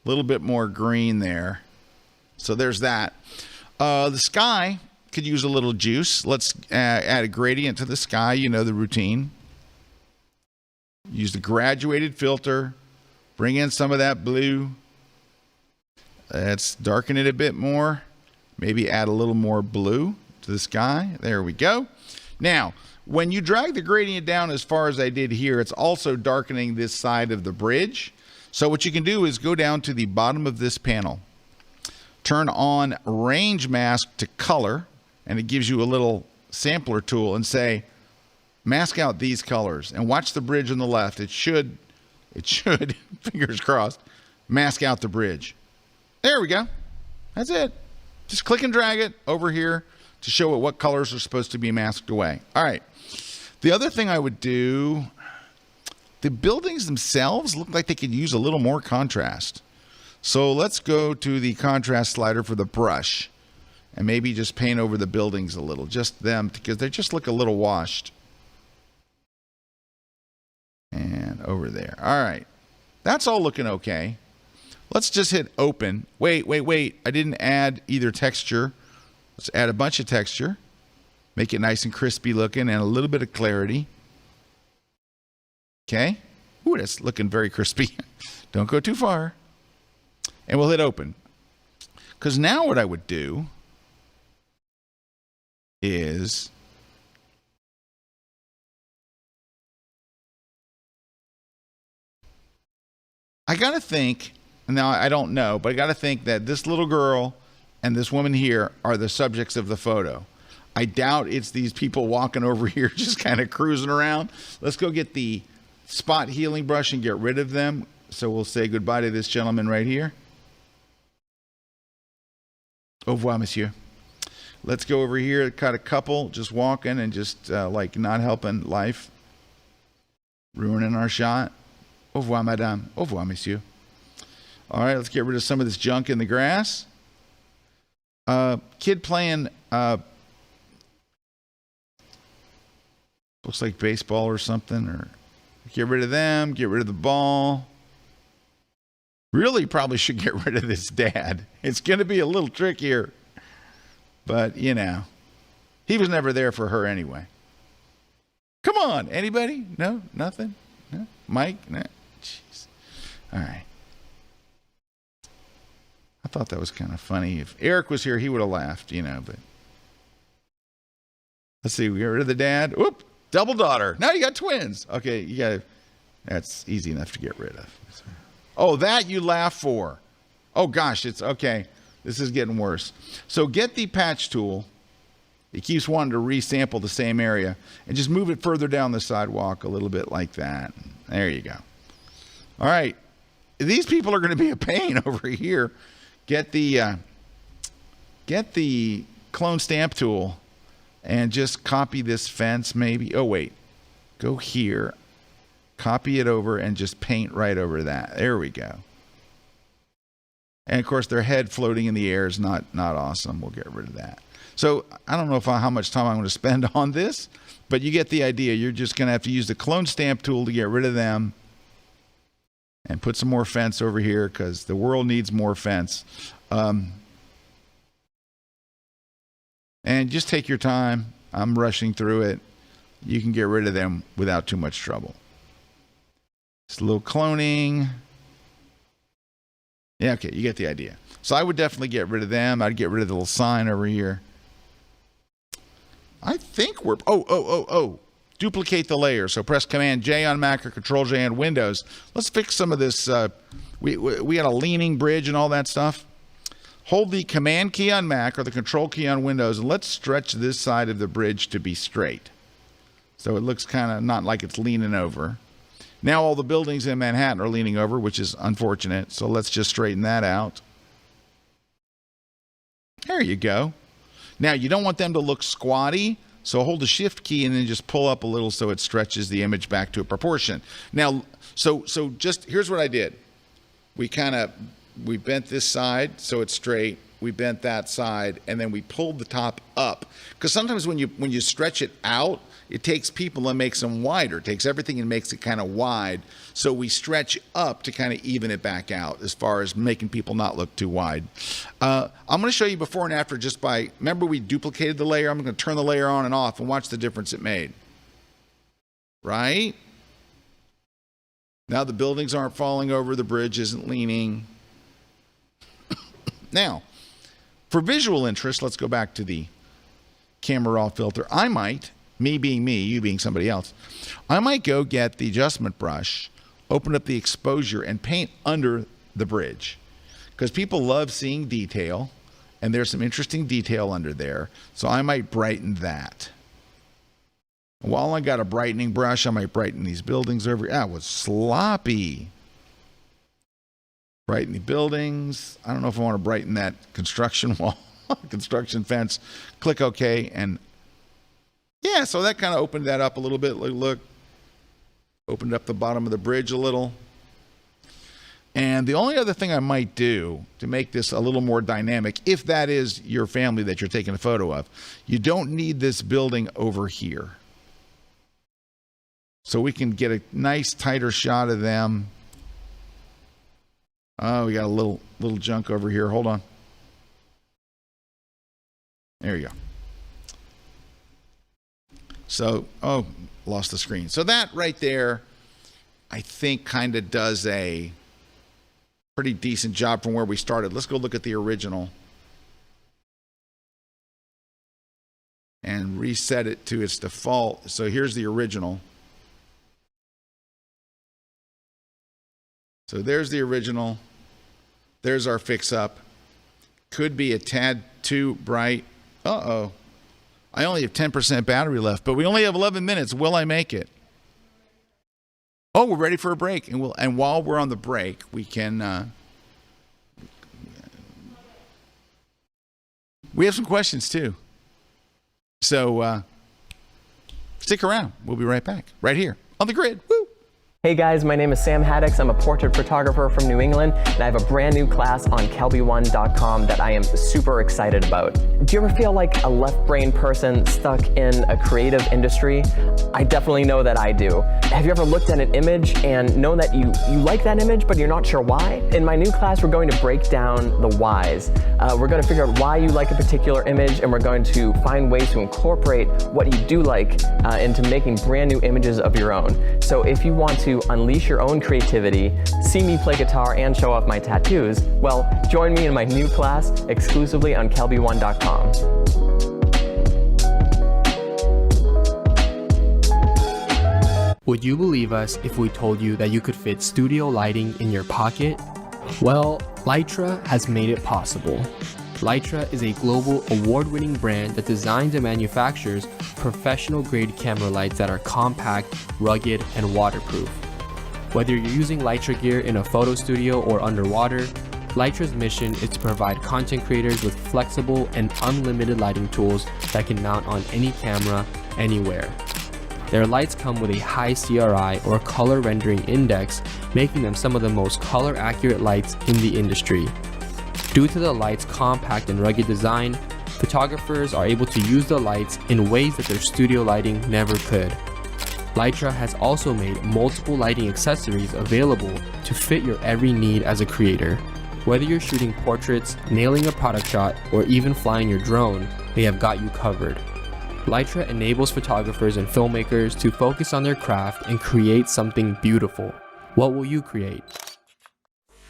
little bit more green there. So there's that. The sky could use a little juice. Let's add a gradient to the sky. You know the routine. Use the graduated filter. Bring in some of that blue. Let's darken it a bit more. Maybe add a little more blue to the sky. There we go. Now, when you drag the gradient down as far as I did here, it's also darkening this side of the bridge. So what you can do is go down to the bottom of this panel. Turn on range mask to color, and it gives you a little sampler tool, and say, mask out these colors. And watch the bridge on the left. It should, fingers crossed, mask out the bridge. There we go. That's it. Just click and drag it over here to show it what colors are supposed to be masked away. All right. The other thing I would do, the buildings themselves look like they could use a little more contrast. So let's go to the contrast slider for the brush and maybe just paint over the buildings a little, just them, because they just look a little washed. And over there. All right. That's all looking okay. Let's just hit open. Wait. I didn't add either texture. Let's add a bunch of texture. Make it nice and crispy looking and a little bit of clarity. Okay. Ooh, that's looking very crispy. Don't go too far. And we'll hit open. Because now what I would do is I got to think. Now, I don't know, but I got to think that this little girl and this woman here are the subjects of the photo. I doubt it's these people walking over here just kind of cruising around. Let's go get the spot healing brush and get rid of them. So we'll say goodbye to this gentleman right here. Au revoir, monsieur. Let's go over here, cut a couple, just walking and just like not helping life. Ruining our shot. Au revoir, madame. Au revoir, monsieur. All right, let's get rid of some of this junk in the grass. Kid playing, looks like baseball or something. Or get rid of them, get rid of the ball. Really probably should get rid of this dad. It's going to be a little trickier. But, you know, he was never there for her anyway. Come on, anybody? No? Nothing? No? Mike? No? Jeez. All right. I thought that was kind of funny. If Eric was here, he would have laughed, you know, but let's see, we get rid of the dad. Whoop, double daughter. Now you got twins. Okay, you got that's easy enough to get rid of. Oh, that you laugh for. Oh gosh, it's okay. This is getting worse. So get the patch tool. It keeps wanting to resample the same area and just move it further down the sidewalk a little bit like that. There you go. All right. These people are going to be a pain over here. Get the clone stamp tool and just copy this fence maybe. Oh, wait. Go here. Copy it over and just paint right over that. There we go. And, of course, their head floating in the air is not awesome. We'll get rid of that. So I don't know how much time I'm going to spend on this, but you get the idea. You're just going to have to use the clone stamp tool to get rid of them. And put some more fence over here because the world needs more fence. And just take your time. I'm rushing through it. You can get rid of them without too much trouble. Just a little cloning. Yeah, okay, you get the idea. So I would definitely get rid of them. I'd get rid of the little sign over here. I think we're... Duplicate the layer. So press Command J on Mac or Control J on Windows. Let's fix some of this. We had a leaning bridge and all that stuff. Hold the Command key on Mac or the Control key on Windows, and let's stretch this side of the bridge to be straight. So it looks kind of not like it's leaning over. Now all the buildings in Manhattan are leaning over, which is unfortunate. So let's just straighten that out. There you go. Now you don't want them to look squatty. So hold the Shift key and then just pull up a little so it stretches the image back to a proportion. Now, so just here's what I did. We bent this side so it's straight. We bent that side, and then we pulled the top up. Because sometimes when you stretch it out, it takes people and makes them wider. It takes everything and makes it kind of wide. So we stretch up to kind of even it back out as far as making people not look too wide. I'm going to show you before and after just by, remember we duplicated the layer? I'm going to turn the layer on and off and watch the difference it made. Right? Now the buildings aren't falling over, the bridge isn't leaning. Now, for visual interest, let's go back to the camera raw filter. I might, me being me, you being somebody else, I might go get the adjustment brush, open up the exposure, and paint under the bridge. Because people love seeing detail, and there's some interesting detail under there. So I might brighten that. While I got a brightening brush, I might brighten these buildings over. That was sloppy. Brighten the buildings. I don't know if I want to brighten that construction wall, construction fence. Click OK. And yeah, so that kind of opened that up a little bit. Look, opened up the bottom of the bridge a little. And the only other thing I might do to make this a little more dynamic, if that is your family that you're taking a photo of, you don't need this building over here. So we can get a nice tighter shot of them. Oh, we got a little junk over here. Hold on. There you go. So, oh, lost the screen. So that right there, I think kind of does a pretty decent job from where we started. Let's go look at the original and reset it to its default. So here's the original. So there's the original. There's our fix-up. Could be a tad too bright. Uh-oh. I only have 10% battery left, but we only have 11 minutes. Will I make it? Oh, we're ready for a break. And while we're on the break, we can... we have some questions, too. So stick around. We'll be right back. Right here on the grid. Woo! Hey guys, my name is Sam Haddix. I'm a portrait photographer from New England, and I have a brand new class on kelby1.com that I am super excited about. Do you ever feel like a left-brain person stuck in a creative industry? I definitely know that I do. Have you ever looked at an image and known that you like that image, but you're not sure why? In my new class, we're going to break down the whys. We're going to figure out why you like a particular image, and we're going to find ways to incorporate what you do like into making brand new images of your own. So if you want to unleash your own creativity, see me play guitar, and show off my tattoos, well, join me in my new class exclusively on kelby1.com. Would you believe us if we told you that you could fit studio lighting in your pocket? Well, Lytra has made it possible. Lytra is a global award-winning brand that designs and manufactures professional-grade camera lights that are compact, rugged, and waterproof. Whether you're using Lytra gear in a photo studio or underwater, Lytra's mission is to provide content creators with flexible and unlimited lighting tools that can mount on any camera, anywhere. Their lights come with a high CRI or color rendering index, making them some of the most color accurate lights in the industry. Due to the light's compact and rugged design, photographers are able to use the lights in ways that their studio lighting never could. Lytra has also made multiple lighting accessories available to fit your every need as a creator. Whether you're shooting portraits, nailing a product shot, or even flying your drone, they have got you covered. Lytra enables photographers and filmmakers to focus on their craft and create something beautiful. What will you create?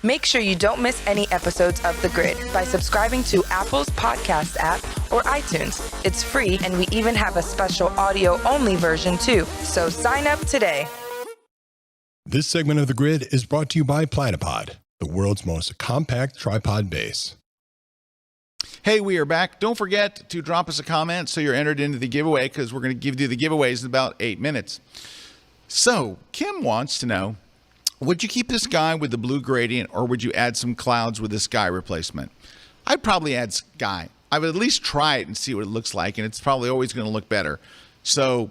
Make sure you don't miss any episodes of The Grid by subscribing to Apple's podcast app or iTunes. It's free, and we even have a special audio-only version too. So sign up today. This segment of The Grid is brought to you by Platypod, the world's most compact tripod base. Hey, we are back. Don't forget to drop us a comment so you're entered into the giveaway, because we're going to give you the giveaways in about 8 minutes. So, Kim wants to know, would you keep the sky with the blue gradient, or would you add some clouds with the sky replacement? I'd probably add sky. I would at least try it and see what it looks like, and it's probably always going to look better. So,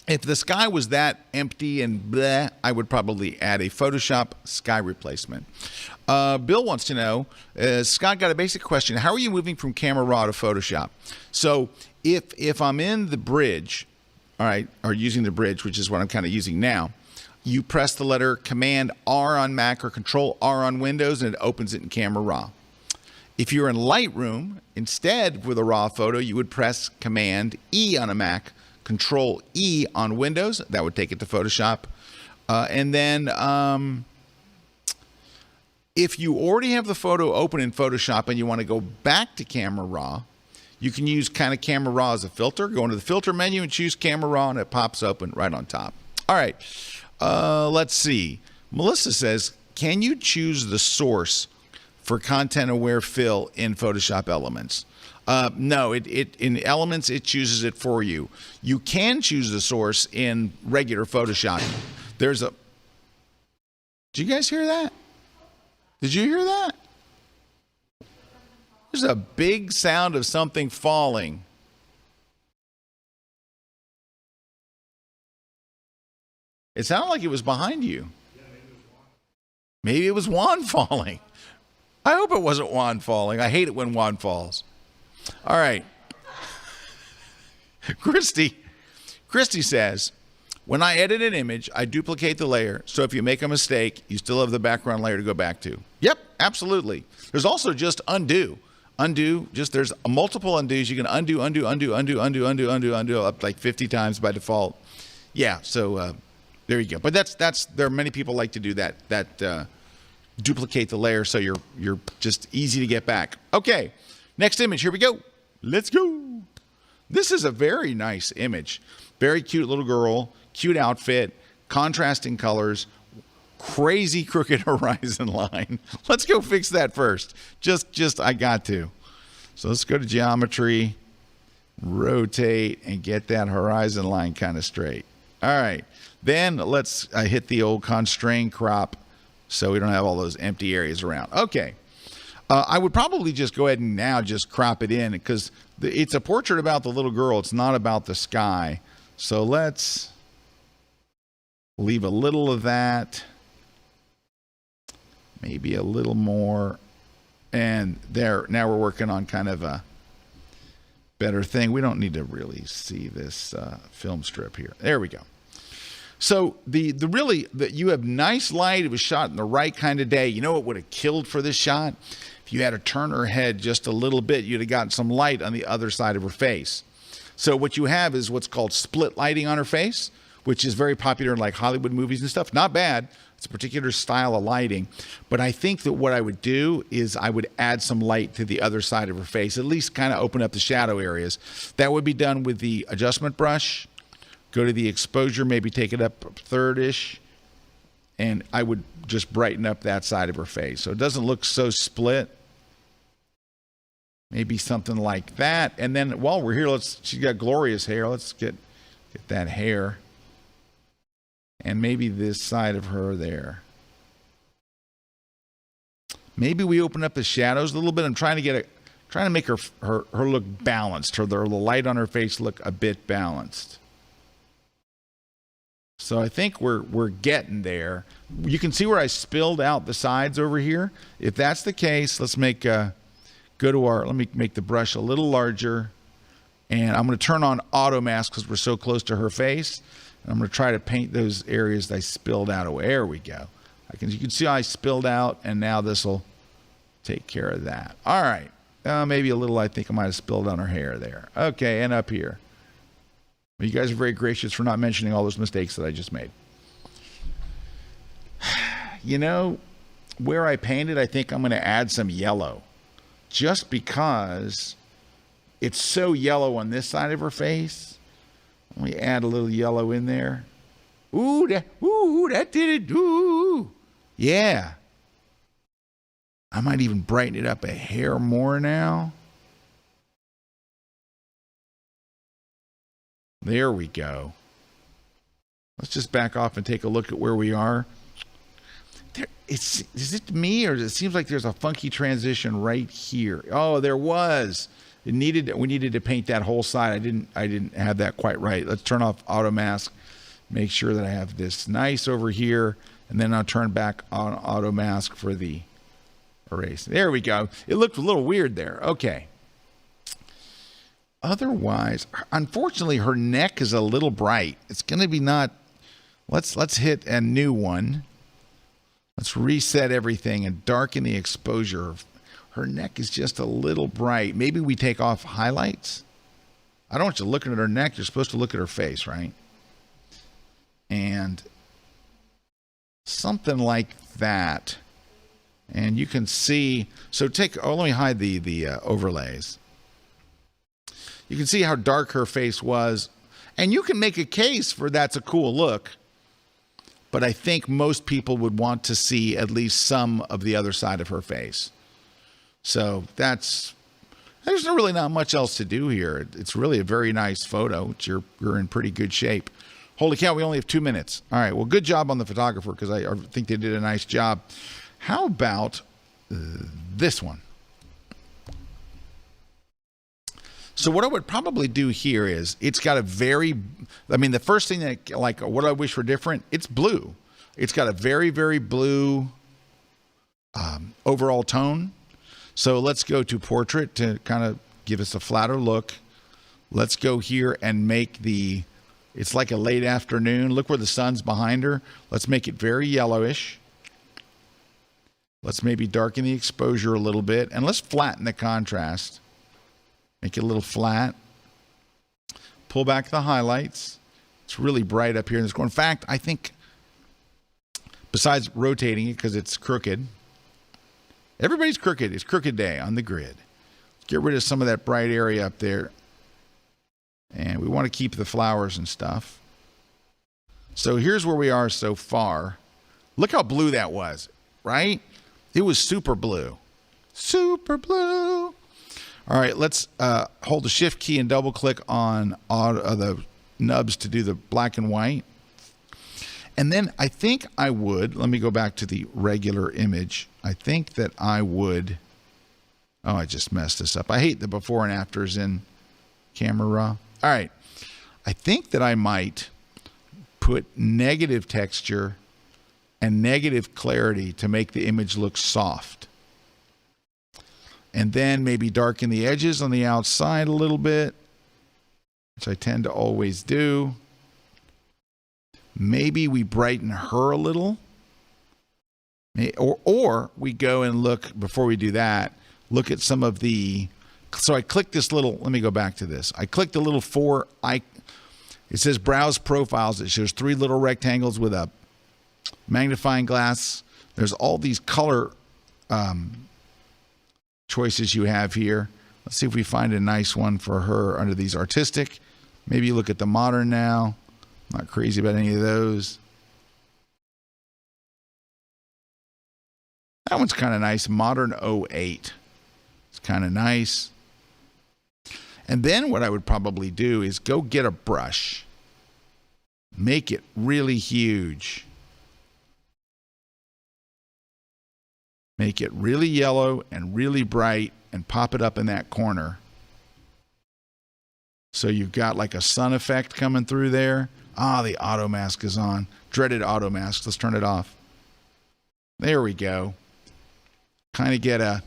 if the sky was that empty and bleh, I would probably add a Photoshop sky replacement. Bill wants to know, Scott got a basic question. How are you moving from Camera Raw to Photoshop? So if I'm in the bridge, all right, or using the bridge, which is what I'm kind of using now, you press the letter Command R on Mac or Control R on Windows, and it opens it in Camera Raw. If you're in Lightroom, instead with a raw photo, you would press Command E on a Mac, Control E on Windows. That would take it to Photoshop. And then if you already have the photo open in Photoshop and you want to go back to Camera Raw, you can use kind of Camera Raw as a filter. Go into the filter menu and choose Camera Raw, and it pops open right on top. All right. Let's see. Melissa says, can you choose the source for content-aware fill in Photoshop Elements? No, it in Elements, it chooses it for you. You can choose the source in regular Photoshop. There's a... Did you guys hear that? Did you hear that? There's a big sound of something falling. It sounded like it was behind you. Maybe it was Juan falling. I hope it wasn't Juan falling. I hate it when Juan falls. All right. Christy says, when I edit an image, I duplicate the layer, so if you make a mistake, you still have the background layer to go back to. Yep, absolutely. There's also just undo. There's multiple undos. You can undo up like 50 times by default. Yeah, so there you go. But there are many people like to do that duplicate the layer so you're just easy to get back. Okay. Next image, here we go. Let's go. This is a very nice image. Very cute little girl, cute outfit, contrasting colors, crazy crooked horizon line. Let's go fix that first. Just I got to. So let's go to geometry, rotate, and get that horizon line kind of straight. All right. Then let's hit the old constrain crop so we don't have all those empty areas around. Okay. I would probably just go ahead and now just crop it in, because it's a portrait about the little girl. It's not about the sky. So let's leave a little of that. Maybe a little more. And there, now we're working on kind of a better thing. We don't need to really see this film strip here. There we go. So you have nice light. It was shot in the right kind of day. You know what would have killed for this shot? If you had to turn her head just a little bit, you'd have gotten some light on the other side of her face. So what you have is what's called split lighting on her face, which is very popular in like Hollywood movies and stuff. Not bad. It's a particular style of lighting. But I think that what I would do is I would add some light to the other side of her face, at least kind of open up the shadow areas. That would be done with the adjustment brush. Go to the exposure, maybe take it up third-ish, and I would just brighten up that side of her face so it doesn't look so split. Maybe something like that. And then while we're here, she's got glorious hair. Let's get that hair. And maybe this side of her there. Maybe we open up the shadows a little bit. I'm trying to make her look balanced, the light on her face look a bit balanced. So I think we're getting there. You can see where I spilled out the sides over here. If that's the case, let's let me make the brush a little larger, and I'm going to turn on auto mask because we're so close to her face. And I'm going to try to paint those areas that I spilled out. There we go. You can see how I spilled out, and now this will take care of that. All right. Maybe a little, I think I might have spilled on her hair there. Okay, and up here. You guys are very gracious for not mentioning all those mistakes that I just made. You know, where I painted, I think I'm going to add some yellow. Just because it's so yellow on this side of her face. Let me add a little yellow in there. Ooh, that did it. Ooh. Yeah. I might even brighten it up a hair more now. There we go. Let's just back off and take a look at where we are. Is it me, or it seems like there's a funky transition right here? Oh, there was. We needed to paint that whole side. I didn't have that quite right. Let's turn off auto mask. Make sure that I have this nice over here, and then I'll turn back on auto mask for the erase. There we go. It looked a little weird there. Okay. Otherwise, unfortunately, her neck is a little bright. It's going to be not. Let's hit a new one. Let's reset everything and darken the exposure. Her neck is just a little bright. Maybe we take off highlights. I don't want you looking at her neck. You're supposed to look at her face, right? And something like that. And you can see. So let me hide the overlays. You can see how dark her face was. And you can make a case for that's a cool look. But I think most people would want to see at least some of the other side of her face. So there's really not much else to do here. It's really a very nice photo. You're in pretty good shape. Holy cow, we only have 2 minutes. All right, well, good job on the photographer, because I think they did a nice job. How about this one? So what I would probably do here is, it's got a the first thing that, like, what I wish were different, it's blue. It's got a very, very blue overall tone. So let's go to portrait to kind of give us a flatter look. Let's go here and make it's like a late afternoon. Look where the sun's behind her. Let's make it very yellowish. Let's maybe darken the exposure a little bit, and let's flatten the contrast. Make it a little flat. Pull back the highlights. It's really bright up here in this corner. In fact, I think, besides rotating it because it's crooked, everybody's crooked. It's crooked day on the grid. Get rid of some of that bright area up there. And we want to keep the flowers and stuff. So here's where we are so far. Look how blue that was, right? It was super blue. Super blue. All right, let's hold the shift key and double click on the nubs to do the black and white. And then I think I would, let me go back to the regular image. I think that I would, oh, I just messed this up. I hate the before and afters in Camera Raw. All right, I think that I might put negative texture and negative clarity to make the image look soft. And then maybe darken the edges on the outside a little bit, which I tend to always do. Maybe we brighten her a little. Or we go and look, before we do that, look at some of the... So I click this little... Let me go back to this. I clicked the little it says Browse Profiles. It shows 3 little rectangles with a magnifying glass. There's all these color... choices you have here. Let's see if we find a nice one for her under these artistic. Maybe look at the modern now. Not crazy about any of those. That one's kind of nice. Modern 08. It's kind of nice. And then what I would probably do is go get a brush. Make it really huge. Make it really yellow and really bright and pop it up in that corner. So you've got like a sun effect coming through there. Ah, the auto mask is on. Dreaded auto mask. Let's turn it off. There we go. Kind of get a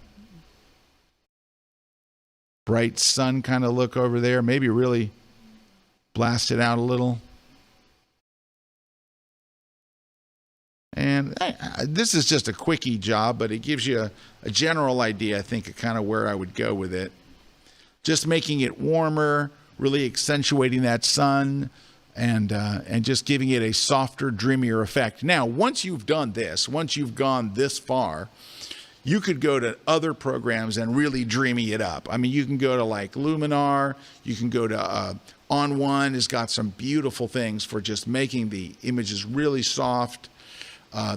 bright sun kind of look over there. Maybe really blast it out a little. And this is just a quickie job, but it gives you a general idea, I think, of kind of where I would go with it. Just making it warmer, really accentuating that sun, and just giving it a softer, dreamier effect. Now, once you've done this, once you've gone this far, you could go to other programs and really dreamy it up. I mean, you can go to like Luminar, you can go to On One has got some beautiful things for just making the images really soft.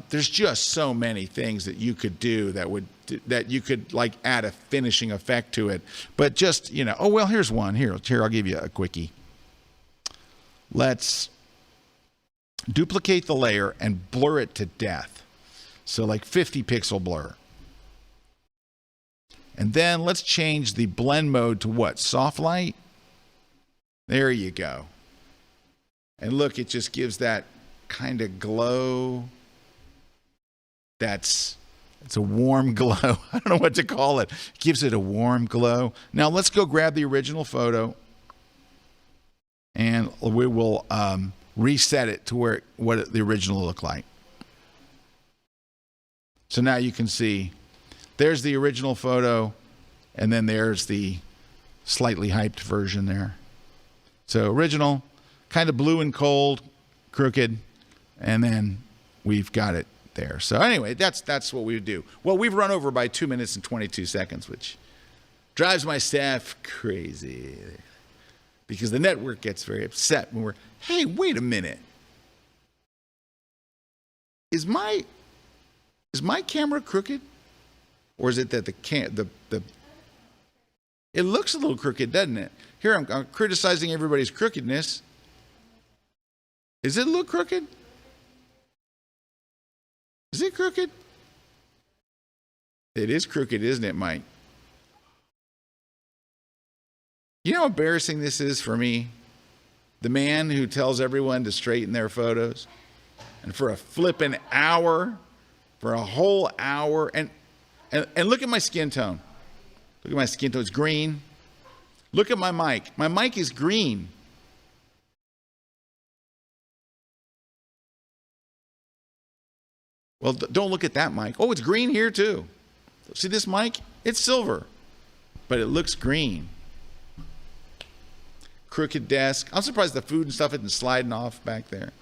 There's just so many things that you could do that you could like add a finishing effect to it. But just, oh, well, here's one. Here, I'll give you a quickie. Let's duplicate the layer and blur it to death. So like 50 pixel blur. And then let's change the blend mode to what? Soft light? There you go. And look, it just gives that kind of glow. It's a warm glow. I don't know what to call it. It gives it a warm glow. Now let's go grab the original photo and we will reset it to what the original looked like. So now you can see there's the original photo, and then there's the slightly hyped version there. So original, kind of blue and cold, crooked, and then we've got it there. So anyway, that's what we would do. Well, we've run over by 2 minutes and 22 seconds, which drives my staff crazy because the network gets very upset when hey, wait a minute. Is my camera crooked? Or is it that it looks a little crooked, doesn't it? Here I'm criticizing everybody's crookedness. Is it a little crooked? Is it crooked? It is crooked, isn't it, Mike? You know how embarrassing this is for me? The man who tells everyone to straighten their photos. And for a flippin' hour, for a whole hour, and look at my skin tone. Look at my skin tone. It's green. Look at my mic. My mic is green. Well, don't look at that mic. Oh, it's green here too. See this mic? It's silver, but it looks green. Crooked desk. I'm surprised the food and stuff isn't sliding off back there.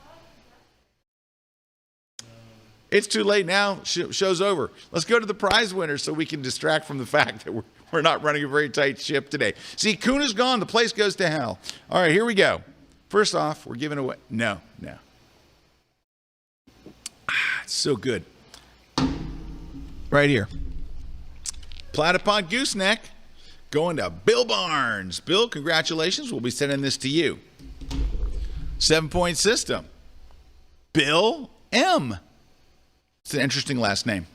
It's too late now. Show's over. Let's go to the prize winner so we can distract from the fact that we're not running a very tight ship today. See, Kuna's gone. The place goes to hell. All right, here we go. First off, we're giving away. No. It's so good. Right here. Platypod gooseneck going to Bill Barnes. Bill, congratulations. We'll be sending this to you. 7-point system. Bill M. It's an interesting last name.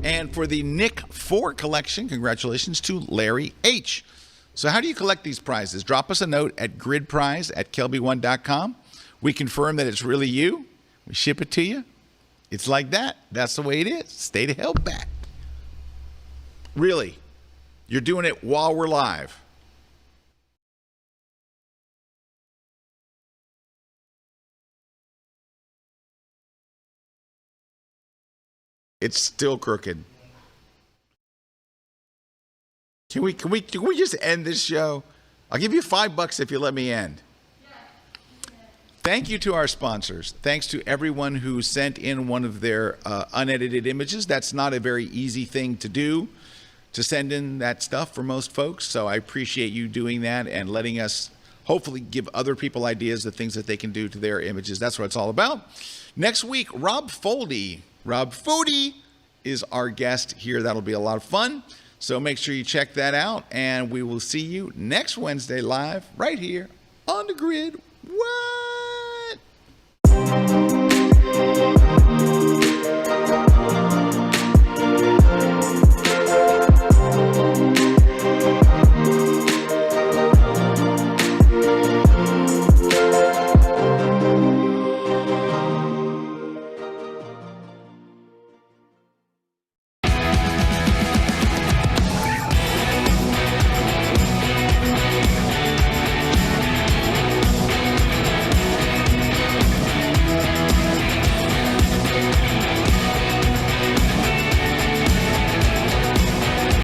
And for the Nick 4 collection, congratulations to Larry H. So how do you collect these prizes? Drop us a note at gridprize@kelby1.com. We confirm that it's really you. We ship it to you. It's like that. That's the way it is. Stay the hell back. Really, you're doing it while we're live. It's still crooked. Can we just end this show? I'll give you $5 if you let me end. Thank you to our sponsors. Thanks to everyone who sent in one of their unedited images. That's not a very easy thing to do, to send in that stuff for most folks. So I appreciate you doing that and letting us hopefully give other people ideas of things that they can do to their images. That's what it's all about. Next week, Rob Foldy. Rob Foldy is our guest here. That'll be a lot of fun. So make sure you check that out. And we will see you next Wednesday live right here on The Grid. What?